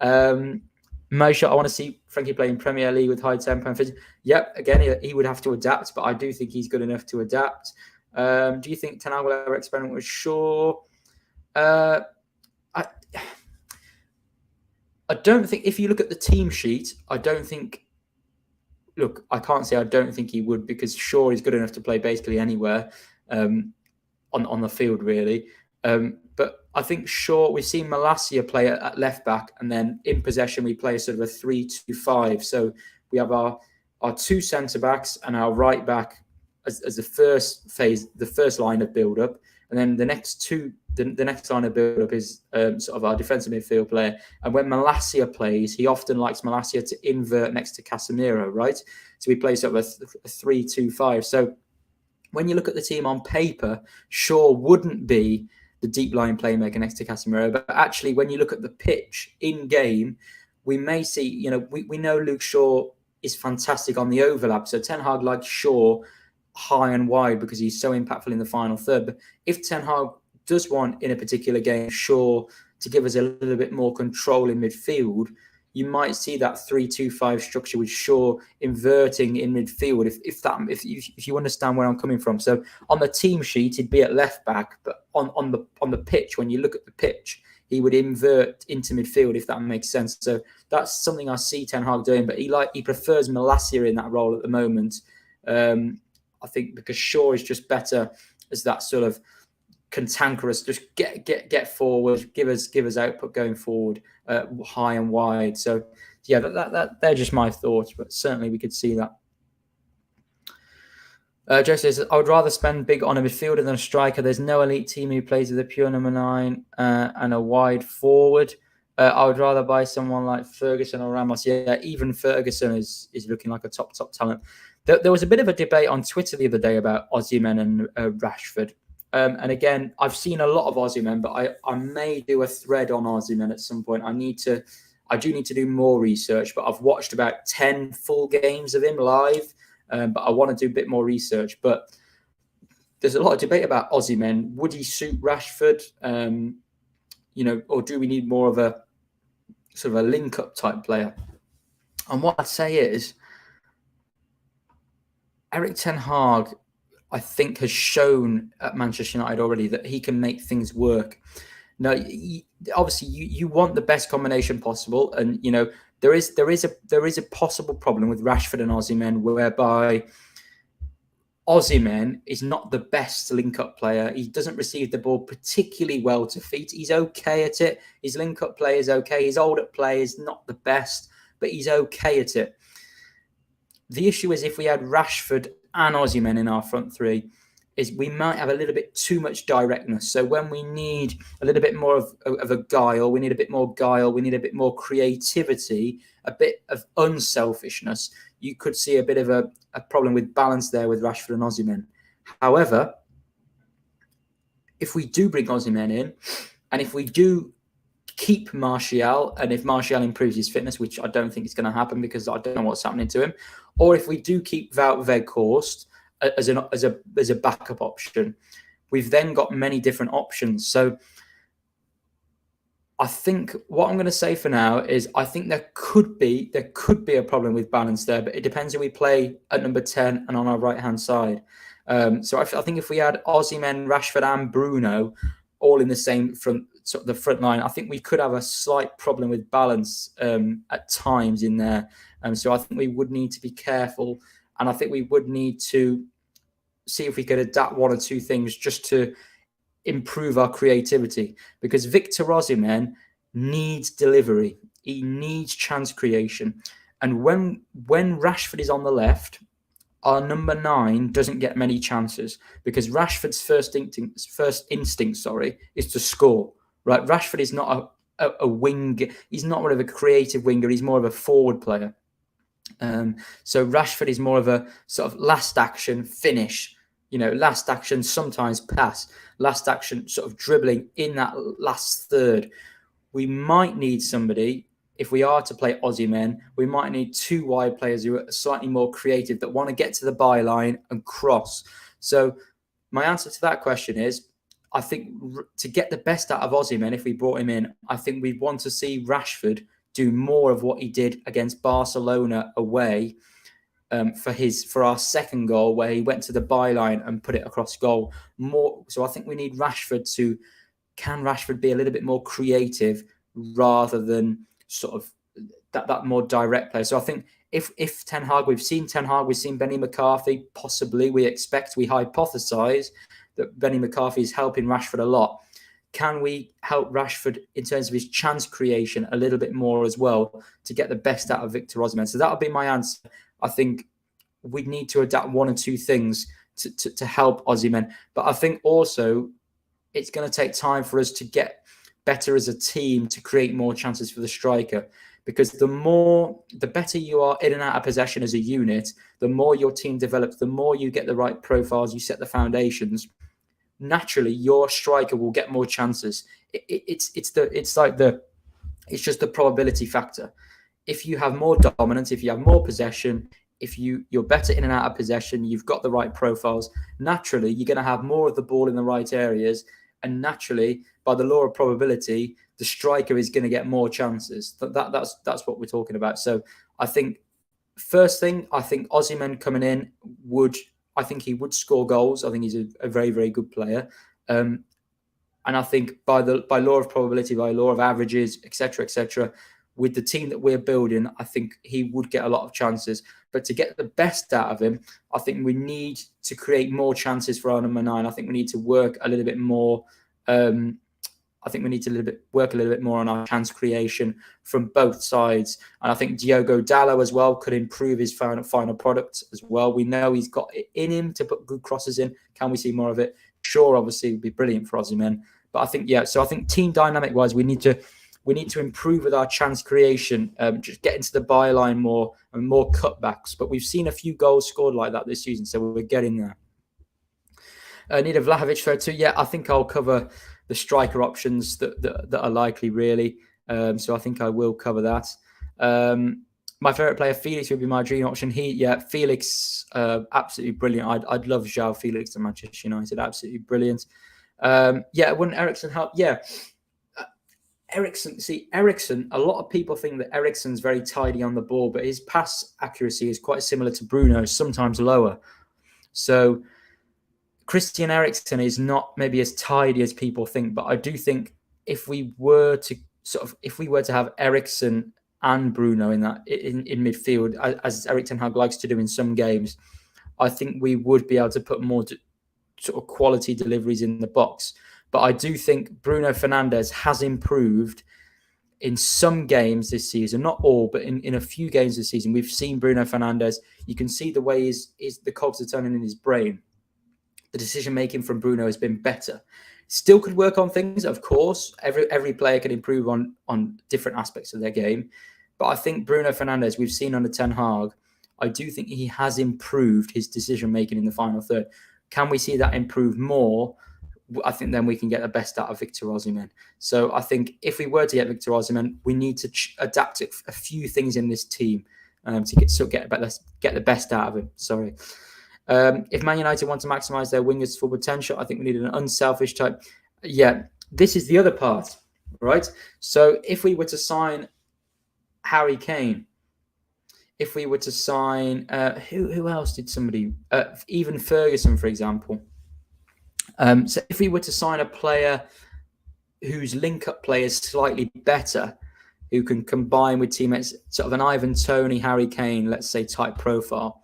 Moshe, I want to see Frankie play in Premier League with high tempo and physical. Yep, again, he would have to adapt, but I do think he's good enough to adapt. Do you think Ten Hag will ever experiment with Shaw? I don't think, if you look at the team sheet, I can't say I don't think he would, because Shaw is good enough to play basically anywhere on the field, really. But I think Shaw, we've seen Malacia play at left back, and then in possession we play sort of a 3-2-5. So we have our 2 centre backs and our right back as the first phase, the first line of build up, and then the next line of build up is sort of our defensive midfield player. And when Malacia plays, he often likes Malacia to invert next to Casemiro, right? So we play sort of a 3-2-5. So when you look at the team on paper, Shaw wouldn't be the deep line playmaker next to Casemiro. But actually, when you look at the pitch in game, we may see, we know Luke Shaw is fantastic on the overlap. So Ten Hag likes Shaw high and wide because he's so impactful in the final third. But if Ten Hag does want, in a particular game, Shaw to give us a little bit more control in midfield, you might see that 3-2-5 structure with Shaw inverting in midfield, if you understand where I'm coming from. So on the team sheet, he'd be at left back, but on the pitch, when you look at the pitch, he would invert into midfield, if that makes sense. So that's something I see Ten Hag doing, but he prefers Malacia in that role at the moment. I think because Shaw is just better as that sort of cantankerous, just get forward, give us output going forward, high and wide. So yeah, that they're just my thoughts, but certainly we could see that. Joe says, I would rather spend big on a midfielder than a striker. There's no elite team who plays with a pure number 9 and a wide forward. I would rather buy someone like Ferguson or Ramos. Yeah, even Ferguson is looking like a top talent. There was a bit of a debate on Twitter the other day about Osimhen and Rashford. And again, I've seen a lot of Osimhen, but I may do a thread on Osimhen at some point. I do need to do more research, but I've watched about 10 full games of him live, but I want to do a bit more research. But there's a lot of debate about Osimhen. Would he suit Rashford? Or do we need more of a sort of a link-up type player? And what I'd say is, Erik Ten Hag, I think, has shown at Manchester United already that he can make things work. Now, obviously, you want the best combination possible, and there is a possible problem with Rashford and Osimhen, whereby Osimhen is not the best link-up player. He doesn't receive the ball particularly well to feet. He's okay at it. His link-up play is okay. His hold-up play is not the best, but he's okay at it. The issue is, if we had Rashford and Osimhen in our front three, is we might have a little bit too much directness. So when we need a little bit more of a guile, we need a bit more guile, we need a bit more creativity, a bit of unselfishness, you could see a bit of a problem with balance there with Rashford and Osimhen. However, if we do bring Osimhen in, and if we do keep Martial, and if Martial improves his fitness, which I don't think is going to happen because I don't know what's happening to him, or if we do keep Wout Weghorst as a backup option, we've then got many different options. So I think what I'm going to say for now is I think there could be a problem with balance there, but it depends who we play at number 10 and on our right hand side. So I think if we had Osimhen, Rashford, and Bruno all in the same the front line, I think we could have a slight problem with balance at times in there. So I think we would need to be careful, and I think we would need to see if we could adapt one or two things just to improve our creativity, because Victor Osimhen needs delivery. He needs chance creation. And when Rashford is on the left, our number 9 doesn't get many chances, because Rashford's first instinct is to score. Right? Rashford is not a wing. He's not one of a creative winger. He's more of a forward player. So Rashford is more of a sort of last action finish. Last action, sometimes pass, last action, sort of dribbling in that last third. We might need somebody, if we are to play Osimhen, we might need 2 wide players who are slightly more creative, that want to get to the byline and cross. So my answer to that question is, I think to get the best out of Osimhen, if we brought him in, I think we'd want to see Rashford do more of what he did against Barcelona away, for our second goal, where he went to the byline and put it across goal more. So I think we need Rashford can Rashford be a little bit more creative rather than sort of that more direct player. So I think if Ten Hag, we've seen Benny McCarthy, possibly we hypothesize that Benny McCarthy is helping Rashford a lot. Can we help Rashford in terms of his chance creation a little bit more as well to get the best out of Victor Osimhen? So that'll be my answer. I think we need to adapt one or two things to help Osimhen. But I think also it's going to take time for us to get better as a team to create more chances for the striker. Because the better you are in and out of possession as a unit, the more your team develops, the more you get the right profiles, you set the foundations. Naturally, your striker will get more chances. It's just the probability factor. If you have more dominance, if you have more possession, if you're better in and out of possession, you've got the right profiles, naturally you're going to have more of the ball in the right areas, and naturally, by the law of probability, the striker is going to get more chances. That's what we're talking about. So I think first thing, I think Osimhen coming in he would score goals. I think he's a very, very good player. And I think by law of probability, by law of averages, etc., with the team that we're building, I think he would get a lot of chances. But to get the best out of him, I think we need to create more chances for our number 9. I think we need to work a little bit more. Work a little bit more on our chance creation from both sides. And I think Diogo Dalot as well could improve his final product as well. We know he's got it in him to put good crosses in. Can we see more of it? Sure, obviously, it would be brilliant for Osimhen. But I think, so I think team dynamic wise, we need to improve with our chance creation, just get into the byline more and more cutbacks. But we've seen a few goals scored like that this season, so we're getting there. Need a Vlahovic there too. Yeah, I think I'll cover the striker options that are likely, really. So I think I will cover that. My favourite player, Felix, would be my dream option. Felix, absolutely brilliant. I'd love João Felix to Manchester United. Absolutely brilliant. Wouldn't Eriksen help? Yeah. Eriksen, a lot of people think that Eriksen's very tidy on the ball, but his pass accuracy is quite similar to Bruno's, sometimes lower. So Christian Eriksen is not maybe as tidy as people think, but I do think if we were to have Eriksen and Bruno in midfield, as Erik ten Hag likes to do in some games, I think we would be able to put more sort of quality deliveries in the box. But I do think Bruno Fernandes has improved in some games this season, not all, but in a few games this season. We've seen Bruno Fernandes. You can see the way the cogs are turning in his brain. The decision-making from Bruno has been better. Still could work on things, of course. Every player can improve on different aspects of their game. But I think Bruno Fernandes, we've seen under Ten Hag, I do think he has improved his decision-making in the final third. Can we see that improve more? I think then we can get the best out of Victor Osimhen. So I think if we were to get Victor Osimhen, we need to adapt a few things in this team to get the best out of him. Sorry. If Man United want to maximise their wingers' full potential, I think we need an unselfish type. Yeah, this is the other part, right? So if we were to sign Harry Kane, if we were to sign who else did somebody even Ferguson, for example. So if we were to sign a player whose link-up play is slightly better, who can combine with teammates, sort of an Ivan Toney, Harry Kane, let's say, type profile.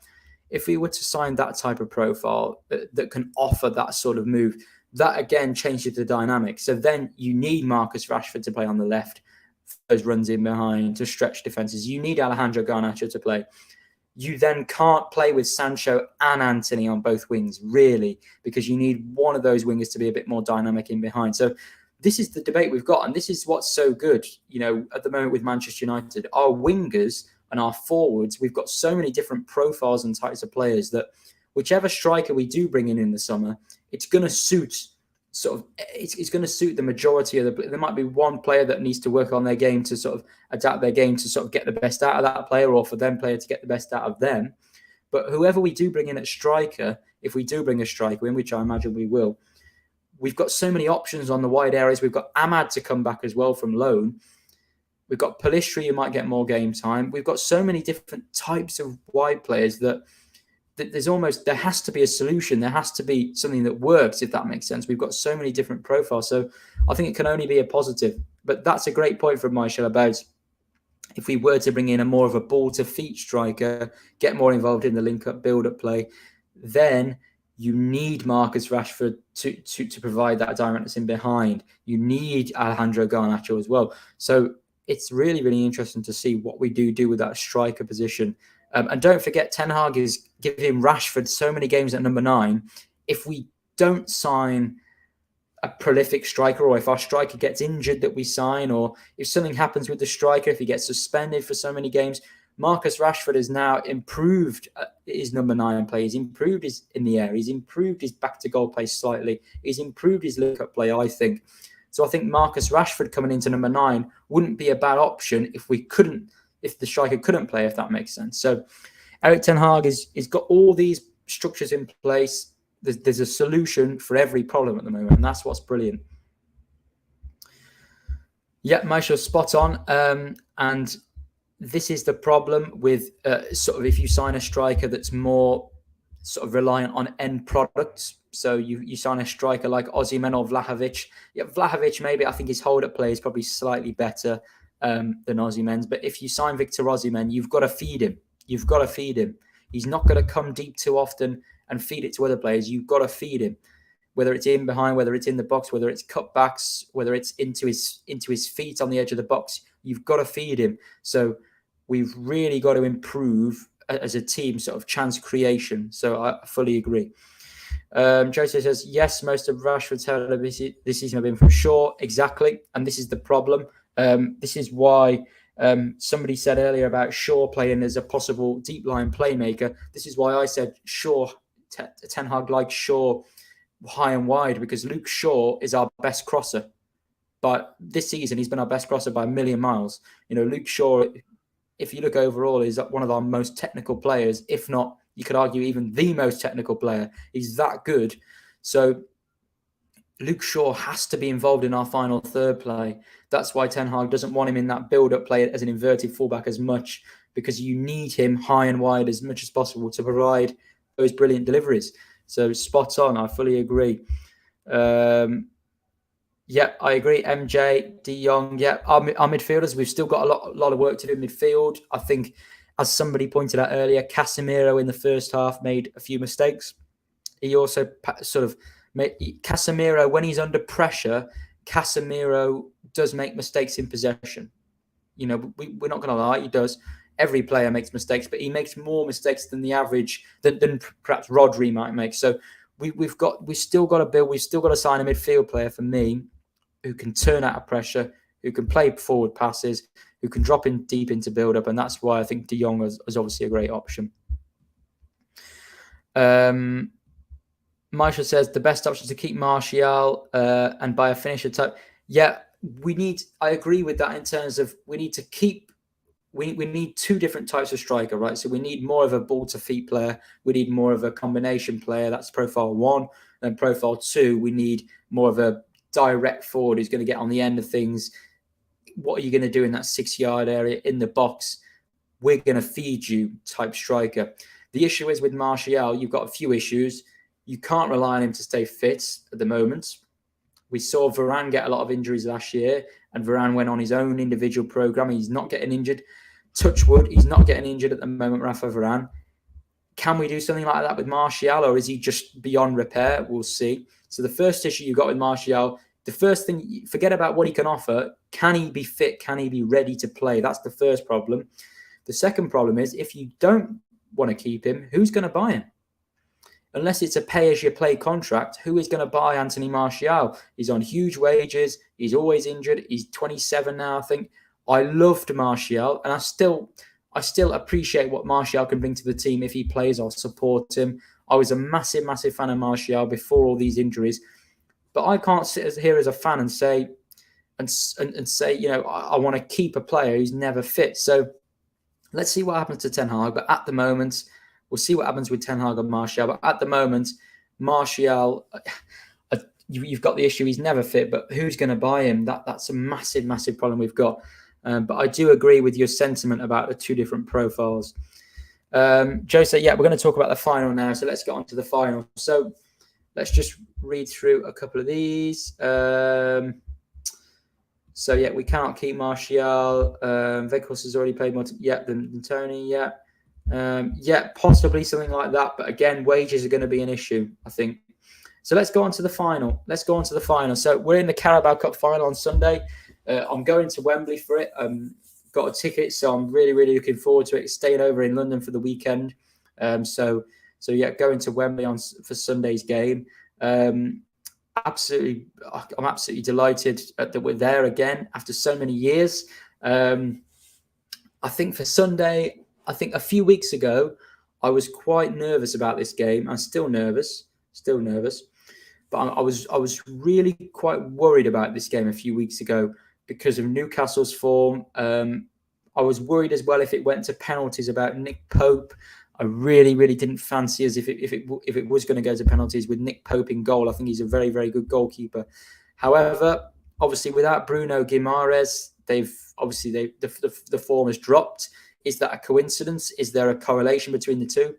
If we were to sign that type of profile that can offer that sort of move, that again changes the dynamic. So then you need Marcus Rashford to play on the left, those runs in behind to stretch defenses. You need Alejandro Garnacho to play. You then can't play with Sancho and Antony on both wings, really, because you need one of those wingers to be a bit more dynamic in behind. So this is the debate we've got, and this is what's so good, at the moment with Manchester United. Our wingers and our forwards, we've got so many different profiles and types of players that whichever striker we do bring in the summer, it's going to suit it's going to suit the majority of there might be one player that needs to work on their game to sort of adapt their game to sort of get the best out of that player, or for them player to get the best out of them. But whoever we do bring in at striker, if we do bring a striker in, which I imagine we will, we've got so many options on the wide areas. We've got Ahmad to come back as well from loan. We've got Pellistri, who might get more game time. We've got so many different types of wide players that there has to be a solution. There has to be something that works, if that makes sense. We've got so many different profiles. So I think it can only be a positive. But that's a great point from Michael about if we were to bring in a more of a ball to feet striker, get more involved in the link-up, build-up play, then you need Marcus Rashford to provide that directness in behind. You need Alejandro Garnacho as well. So it's really, really interesting to see what we do with that striker position. And don't forget, Ten Hag is giving Rashford so many games at number 9. If we don't sign a prolific striker, or if our striker gets injured that we sign, or if something happens with the striker, if he gets suspended for so many games, Marcus Rashford has now improved his number 9 play. He's improved his in the air. He's improved his back to goal play slightly. He's improved his link-up play, I think. So I think Marcus Rashford coming into number 9 wouldn't be a bad option if the striker couldn't play, if that makes sense. So Erik Ten Hag is got all these structures in place. There's a solution for every problem at the moment, and that's what's brilliant. Yeah, Maisha's spot on. And this is the problem with sort of if you sign a striker that's more sort of reliant on end products. So you sign a striker like Osimhen or Vlahovic. Yeah, Vlahovic, maybe I think his hold-up play is probably slightly better than Osimhen's. But if you sign Victor Osimhen, you've got to feed him. You've got to feed him. He's not going to come deep too often and feed it to other players. You've got to feed him, whether it's in behind, whether it's in the box, whether it's cutbacks, whether it's into his feet on the edge of the box. You've got to feed him. So we've really got to improve as a team sort of chance creation. So I fully agree. Jose says, yes, most of Rashford's header this season have been from Shaw. Exactly. And this is the problem. This is why somebody said earlier about Shaw playing as a possible deep line playmaker. This is why I said Shaw, Ten Hag likes Shaw high and wide, because Luke Shaw is our best crosser. But this season, he's been our best crosser by a million miles. Luke Shaw, if you look overall, is one of our most technical players, if not, you could argue even the most technical player. He's that good. So Luke Shaw has to be involved in our final third play. That's why Ten Hag doesn't want him in that build-up play as an inverted fullback as much, because you need him high and wide as much as possible to provide those brilliant deliveries. So spot on. I fully agree. Yeah, I agree. MJ, De Jong. Yeah, our midfielders, we've still got a lot of work to do in midfield. I think, as somebody pointed out earlier, Casemiro in the first half made a few mistakes. He also sort of Casemiro, when he's under pressure, Casemiro does make mistakes in possession. We're not going to lie, he does. Every player makes mistakes, but he makes more mistakes than the average than perhaps Rodri might make. So we've still got to build. We've still got to sign a midfield player for me who can turn out of pressure, who can play forward passes, who can drop in deep into build-up, and that's why I think De Jong is obviously a great option. Marshall says the best option is to keep Martial and buy a finisher type. Yeah, I agree with that in terms of we need to keep. We need two different types of striker, right? So we need more of a ball to feet player. We need more of a combination player. That's profile 1. And profile 2, we need more of a direct forward who's going to get on the end of things. What are you going to do in that 6-yard area in the box? We're going to feed you type striker. The issue is with Martial, you've got a few issues. You can't rely on him to stay fit at the moment. We saw Varane get a lot of injuries last year, and Varane went on his own individual program. He's not getting injured. Touch wood, he's not getting injured at the moment, Rafa Varane. Can we do something like that with Martial, or is he just beyond repair? We'll see. So the first issue you got with Martial, the first thing, forget about what he can offer. Can he be fit? Can he be ready to play? That's the first problem. The second problem is if you don't want to keep him, who's going to buy him? Unless it's a pay-as-you-play contract, who is going to buy Anthony Martial? He's on huge wages. He's always injured. He's 27 now, I think. I loved Martial, and I still appreciate what Martial can bring to the team if he plays. I'll support him. I was a massive, massive fan of Martial before all these injuries. But I can't sit here as a fan and say, I want to keep a player who's never fit. So let's see what happens to Ten Hag. But at the moment, we'll see what happens with Ten Hag and Martial. But at the moment, Martial, you've got the issue. He's never fit, but who's going to buy him? That's a massive, massive problem we've got. But I do agree with your sentiment about the two different profiles. Joe said, yeah, we're going to talk about the final now. So let's get on to the final. So let's just read through a couple of these. So, yeah, we cannot keep Martial. Vegas has already paid more than Tony. Yeah, possibly something like that. But again, wages are going to be an issue, I think. So let's go on to the final. So we're in the Carabao Cup final on Sunday. I'm going to Wembley for it. Got a ticket, so I'm really, really looking forward to it. Staying over in London for the weekend. So yeah, going to Wembley for Sunday's game. I'm absolutely delighted that we're there again after so many years. I think for Sunday, a few weeks ago, I was quite nervous about this game. I'm still nervous. But I was really quite worried about this game a few weeks ago because of Newcastle's form. I was worried as well if it went to penalties about Nick Pope. I really, really didn't fancy as if it was going to go to penalties with Nick Pope in goal. I think he's a very, very good goalkeeper. However, obviously without Bruno Guimaraes, the form has dropped. Is that a coincidence? Is there a correlation between the two?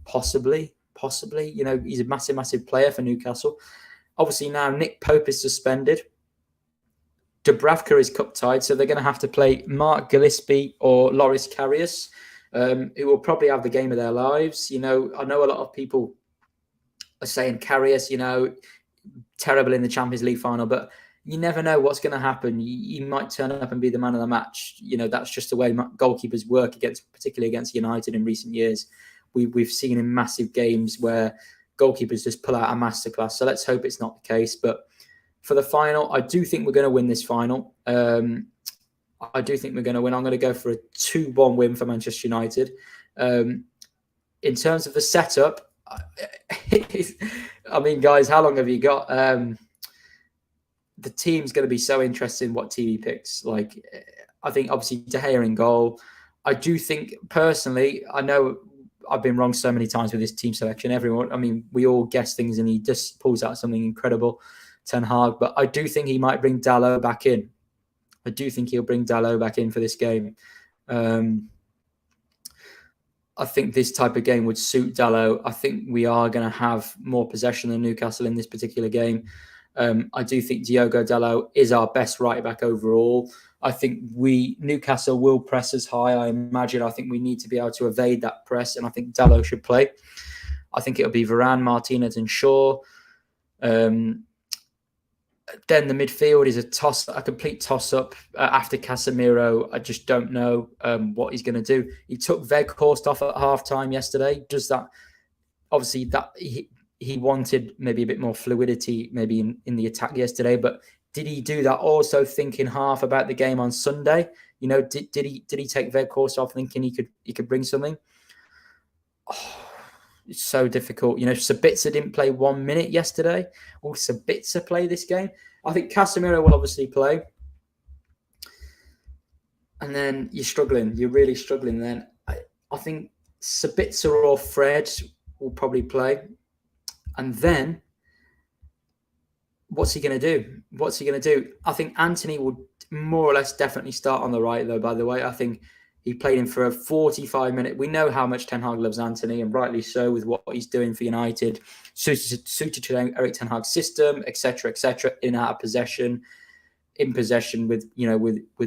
Possibly. He's a massive, massive player for Newcastle. Obviously now Nick Pope is suspended. Dubravka is cup tied, so they're going to have to play Mark Gillespie or Loris Karius, who will probably have the game of their lives. I know a lot of people are saying Karius, terrible in the Champions League final, but you never know what's going to happen. You might turn up and be the man of the match. That's just the way goalkeepers work particularly against United in recent years. We've seen in massive games where goalkeepers just pull out a masterclass. So let's hope it's not the case. But for the final, I do think we're going to win this final. I do think we're going to win. I'm going to go for a 2-1 win for Manchester United. In terms of the setup, I mean, guys, how long have you got? The team's going to be so interesting what team he picks. Like, I think obviously De Gea in goal. I do think personally, I know I've been wrong so many times with this team selection. We all guess things and he just pulls out something incredible, Ten Hag. But I do think he might bring Dalot back in. I do think he'll bring Dalot back in for this game. I think this type of game would suit Dalot. I think we are going to have more possession than Newcastle in this particular game. I do think Diogo Dalot is our best right back overall. I think Newcastle will press us high, I imagine. I think we need to be able to evade that press, and I think Dalot should play. I think it'll be Varane, Martinez and Shaw. Then the midfield is a complete toss-up after Casemiro. I just don't know what he's going to do. He took Weghorst off at half-time yesterday. Does that... Obviously, that he wanted maybe a bit more fluidity maybe in the attack yesterday, but did he do that also thinking half about the game on Sunday? Did he take Weghorst off thinking he could bring something? It's so difficult. Sabitzer didn't play 1 minute yesterday. Will Sabitzer play this game? I think Casemiro will obviously play. And then you're struggling. You're really struggling then. I think Sabitzer or Fred will probably play. And then what's he going to do? I think Anthony will more or less definitely start on the right, though, by the way. I think he played him for a 45-minute. We know how much Ten Hag loves Anthony, and rightly so with what he's doing for United. Suited to Erik Ten Hag's system, etc., in out of possession, in possession with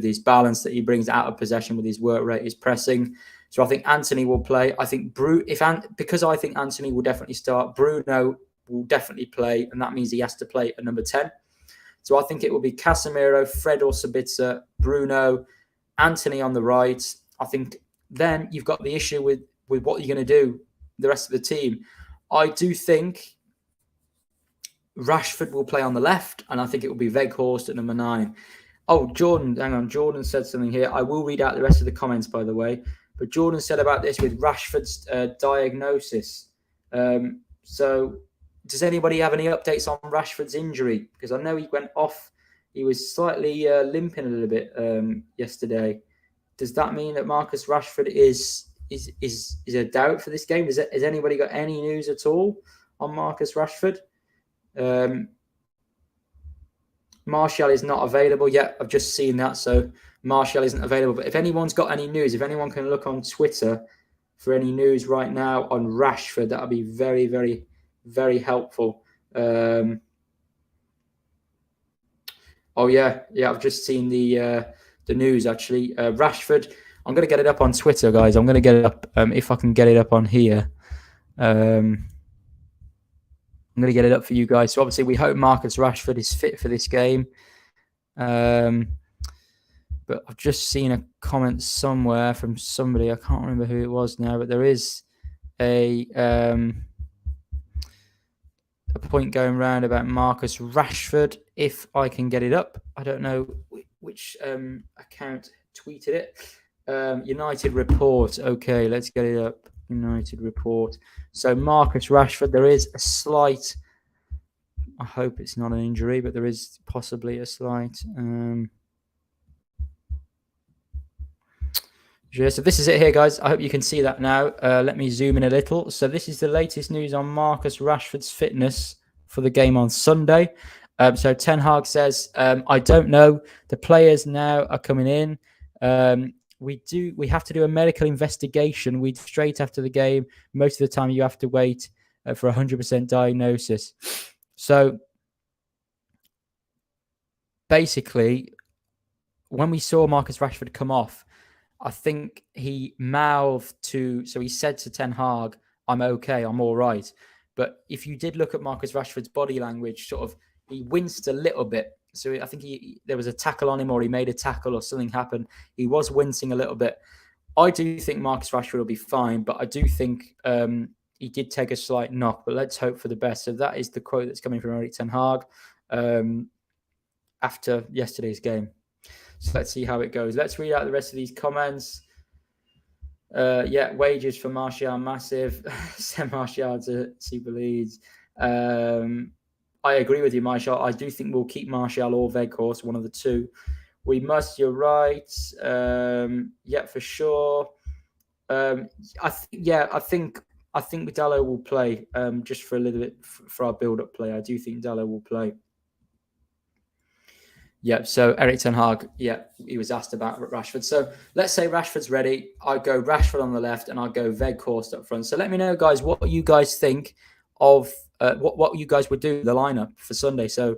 his balance that he brings out of possession with his work rate, his pressing. So I think Anthony will play. I think because I think Anthony will definitely start. Bruno will definitely play, and that means he has to play at number 10. So I think it will be Casemiro, Fred or Sabitzer, Bruno, Anthony on the right. I think then you've got the issue with what you're going to do, the rest of the team. I do think Rashford will play on the left, and I think it will be Weghorst at number 9. Oh, Jordan, hang on. Jordan said something here. I will read out the rest of the comments, by the way. But Jordan said about this with Rashford's diagnosis. So does anybody have any updates on Rashford's injury? Because I know he went off. He was slightly limping a little bit yesterday. Does that mean that Marcus Rashford is a doubt for this game? Has anybody got any news at all on Marcus Rashford? Martial is not available yet. I've just seen that, so Martial isn't available. But if anyone's got any news, if anyone can look on Twitter for any news right now on Rashford, that would be very, very, very helpful. Oh yeah, I've just seen the news actually. Rashford, I'm going to get it up on Twitter, guys. I'm going to get it up if I can get it up on here. I'm going to get it up for you guys. So obviously we hope Marcus Rashford is fit for this game. But I've just seen a comment somewhere from somebody. I can't remember who it was now, but there is a point going around about Marcus Rashford. If I can get it up, I don't know which account tweeted it. United Report. Okay, let's get it up. United Report. So Marcus Rashford, there is a slight, I hope it's not an injury, but there is possibly a slight. So this is it here, guys. I hope you can see that now. Let me zoom in a little. So this is the latest news on Marcus Rashford's fitness for the game on Sunday. So Ten Hag says, I don't know. The players now are coming in. We have to do a medical investigation. Straight after the game. Most of the time you have to wait for 100% diagnosis. So basically, when we saw Marcus Rashford come off, I think he he said to Ten Hag, I'm okay, I'm all right. But if you did look at Marcus Rashford's body language, he winced a little bit. So I think there was a tackle on him, or he made a tackle, or something happened. He was wincing a little bit. I do think Marcus Rashford will be fine, but I do think he did take a slight knock. But let's hope for the best. So that is the quote that's coming from Erik Ten Hag after yesterday's game. So let's see how it goes. Let's read out the rest of these comments. Wages for Martial massive. Send Martial to Super Leeds. I agree with you, Martial. I do think we'll keep Martial or Weghorst, one of the two. We must. You're right. For sure. I think Dalot will play. Just for a little bit for our build-up play. I do think Dalot will play. Yeah, so Erik Ten Hag, he was asked about Rashford. So let's say Rashford's ready. I'd go Rashford on the left, and I'd go Weghorst up front. So let me know, guys, what you guys think of what you guys would do with the lineup for Sunday. So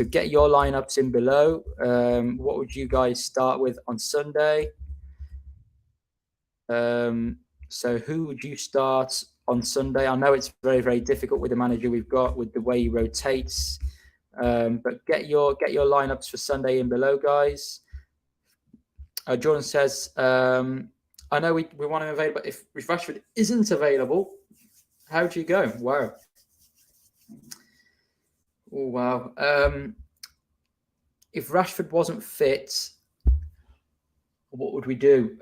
get your lineups in below. What would you guys start with on Sunday? So who would you start on Sunday? I know it's very, very difficult with the manager we've got, with the way he rotates. But get your lineups for Sunday in below, guys. Jordan says, I know we want him available, but if Rashford isn't available, how do you go? Wow. Oh, wow. If Rashford wasn't fit, what would we do?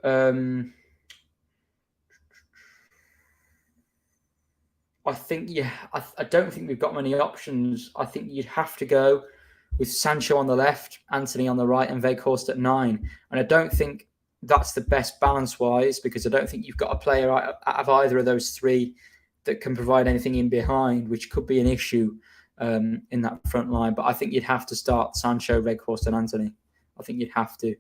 I think, I don't think we've got many options. I think you'd have to go with Sancho on the left, Anthony on the right, and Weghorst at 9. And I don't think that's the best balance-wise, because I don't think you've got a player out of either of those three that can provide anything in behind, which could be an issue in that front line. But I think you'd have to start Sancho, Weghorst, and Anthony. I think you'd have to.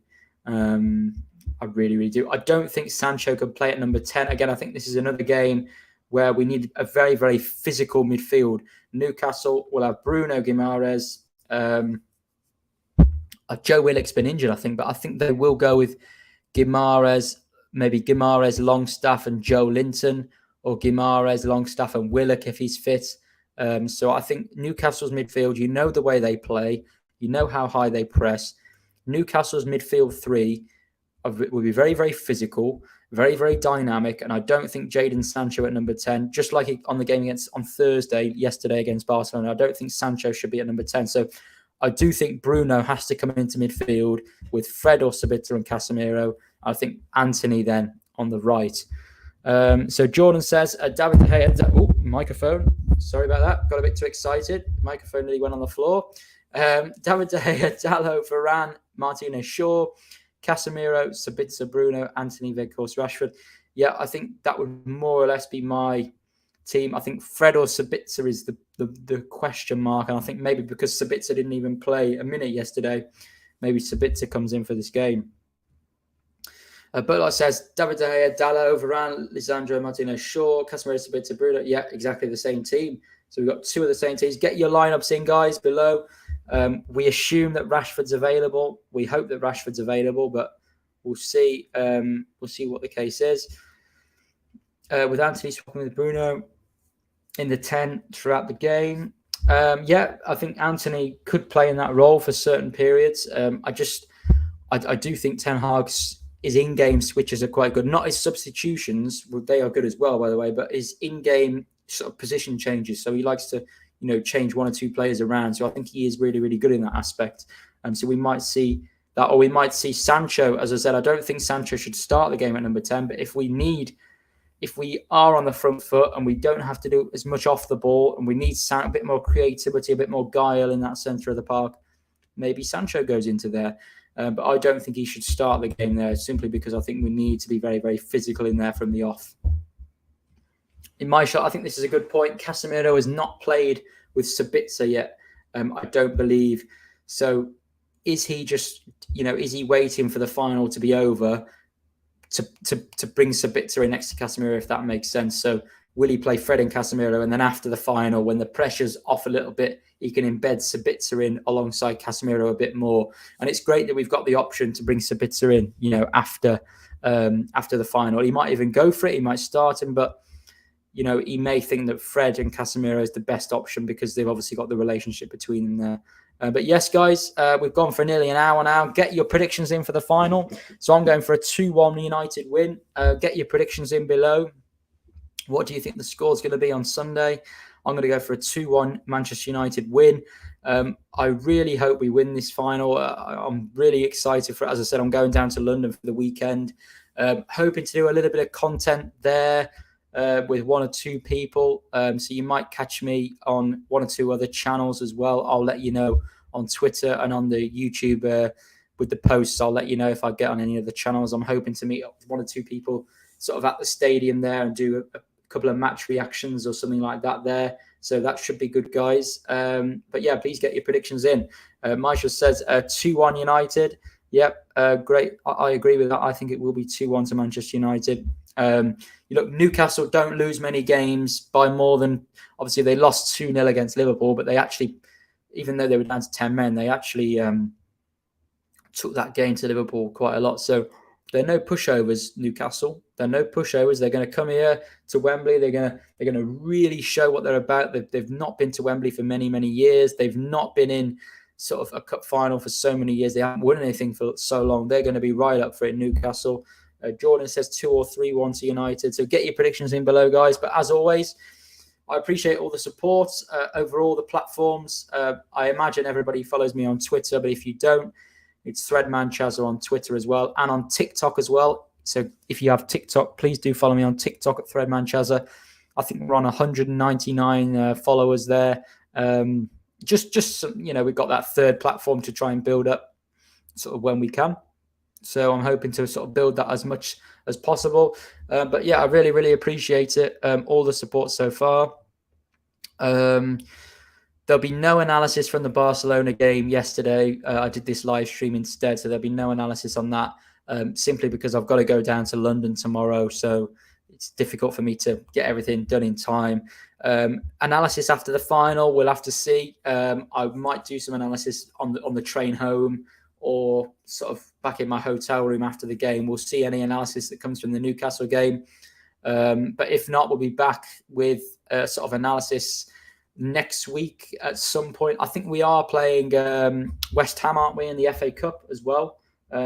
I really, really do. I don't think Sancho could play at number 10. Again, I think this is another game where we need a very, very physical midfield. Newcastle will have Bruno Guimaraes. Joe Willock's been injured, I think, but I think they will go with Guimaraes, maybe Guimaraes, Longstaff, and Joe Linton, or Guimaraes, Longstaff, and Willock if he's fit. So I think Newcastle's midfield, you know the way they play, you know how high they press. Newcastle's midfield three will be very, very physical, very, very dynamic, and I don't think Jadon Sancho at number 10, just like on the game on Thursday, yesterday against Barcelona, I don't think Sancho should be at number 10. So I do think Bruno has to come into midfield with Fred or Sabitzer and Casemiro. I think Anthony then on the right. So Jordan says, David De Gea, microphone. Sorry about that. Got a bit too excited. Microphone nearly went on the floor. David De Gea, Dalot, Varane, Martinez, Shaw, Casemiro, Sabitzer, Bruno, Anthony, Weghorst, Rashford. Yeah, I think that would more or less be my team. I think Fred or Sabitzer is the question mark. And I think maybe because Sabitzer didn't even play a minute yesterday, maybe Sabitzer comes in for this game. Butler says, David De Gea, Dalot, Varane, Lisandro, Martinez, Shaw, Casemiro, Sabitzer, Bruno. Yeah, exactly the same team. So we've got two of the same teams. Get your lineups in, guys, below. We assume that Rashford's available. We hope that Rashford's available, but we'll see. We'll see what the case is. With Anthony swapping with Bruno in the 10 throughout the game. I think Anthony could play in that role for certain periods. I do think Ten Hag's in-game switches are quite good. Not his substitutions, they are good as well, by the way, but his in-game sort of position changes. So he likes to, change one or two players around. So I think he is really, really good in that aspect. So we might see that, or we might see Sancho. As I said, I don't think Sancho should start the game at number 10, but if we are on the front foot and we don't have to do as much off the ball and we need a bit more creativity, a bit more guile in that centre of the park, maybe Sancho goes into there. But I don't think he should start the game there, simply because I think we need to be very, very physical in there from the off. In my shot, I think this is a good point. Casemiro has not played with Sabitzer yet, I don't believe. So is he just, is he waiting for the final to be over to bring Sabitzer in next to Casemiro, if that makes sense? So will he play Fred and Casemiro, and then after the final, when the pressure's off a little bit, he can embed Sabitzer in alongside Casemiro a bit more? And it's great that we've got the option to bring Sabitzer in, after the final. He might even go for it. He might start him, but he may think that Fred and Casemiro is the best option because they've obviously got the relationship between them there. But yes, guys, we've gone for nearly an hour now. Get your predictions in for the final. So I'm going for a 2-1 United win. Get your predictions in below. What do you think the score's going to be on Sunday? I'm going to go for a 2-1 Manchester United win. I really hope we win this final. I'm really excited for it. As I said, I'm going down to London for the weekend. Hoping to do a little bit of content there with one or two people. So you might catch me on one or two other channels as well. I'll let you know on Twitter and on the YouTube with the posts. I'll let you know if I get on any of the channels. I'm hoping to meet up with one or two people sort of at the stadium there and do a couple of match reactions or something like that there. So that should be good, guys. But yeah, please get your predictions in. Michael says 2-1 United. Yep, great. I agree with that. I think it will be 2-1 to Manchester United. Newcastle don't lose many games by more than, obviously they lost 2-0 against Liverpool, but they actually, even though they were down to 10 men, they actually took that game to Liverpool quite a lot. So they're no pushovers, Newcastle. They're no pushovers. They're going to come here to Wembley. They're going to really show what they're about. They've not been to Wembley for many, many years. They've not been in sort of a cup final for so many years. They haven't won anything for so long. They're going to be right up for it, Newcastle. Jordan says 2 or 3-1 to United. So get your predictions in below, guys. But as always, I appreciate all the support over all the platforms. I imagine everybody follows me on Twitter, but if you don't, it's Threadman Chazza on Twitter as well, and on TikTok as well. So if you have TikTok, please do follow me on TikTok at Threadman Chazza. I think we're on 199 followers there. Just we've got that third platform to try and build up sort of when we can. So I'm hoping to sort of build that as much as possible. But yeah, I really, really appreciate it. All the support so far. There'll be no analysis from the Barcelona game yesterday. I did this live stream instead, so there'll be no analysis on that, simply because I've got to go down to London tomorrow. So it's difficult for me to get everything done in time. Analysis after the final, we'll have to see. I might do some analysis on the train home, or sort of back in my hotel room after the game. We'll see any analysis that comes from the Newcastle game. But if not, we'll be back with sort of analysis next week at some point. I think we are playing West Ham, aren't we, in the FA Cup as well?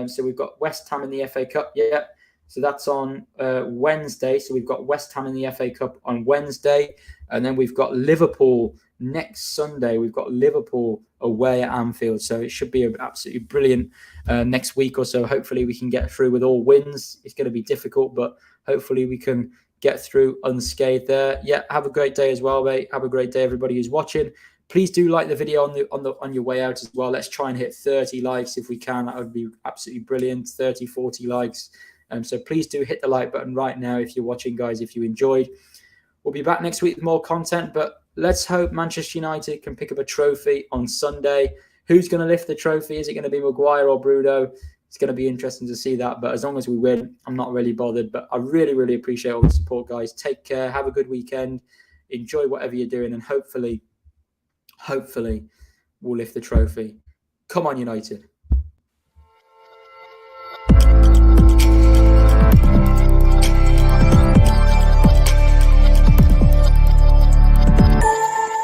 So we've got West Ham in the FA Cup, yeah. So that's on Wednesday. So we've got West Ham in the FA Cup on Wednesday. And then we've got Liverpool next Sunday. We've got Liverpool away at Anfield. So it should be absolutely brilliant next week or so. Hopefully we can get through with all wins. It's going to be difficult, but hopefully we can get through unscathed there. Yeah, have a great day as well, mate. Have a great day, everybody who's watching. Please do like the video on your way out as well. Let's try and hit 30 likes if we can. That would be absolutely brilliant. 30, 40 likes. So please do hit the like button right now if you're watching, guys, if you enjoyed. We'll be back next week with more content, but let's hope Manchester United can pick up a trophy on Sunday. Who's going to lift the trophy? Is it going to be Maguire or Bruno? It's going to be interesting to see that. But as long as we win, I'm not really bothered. But I really, really appreciate all the support, guys. Take care. Have a good weekend. Enjoy whatever you're doing. And hopefully we'll lift the trophy. Come on, United.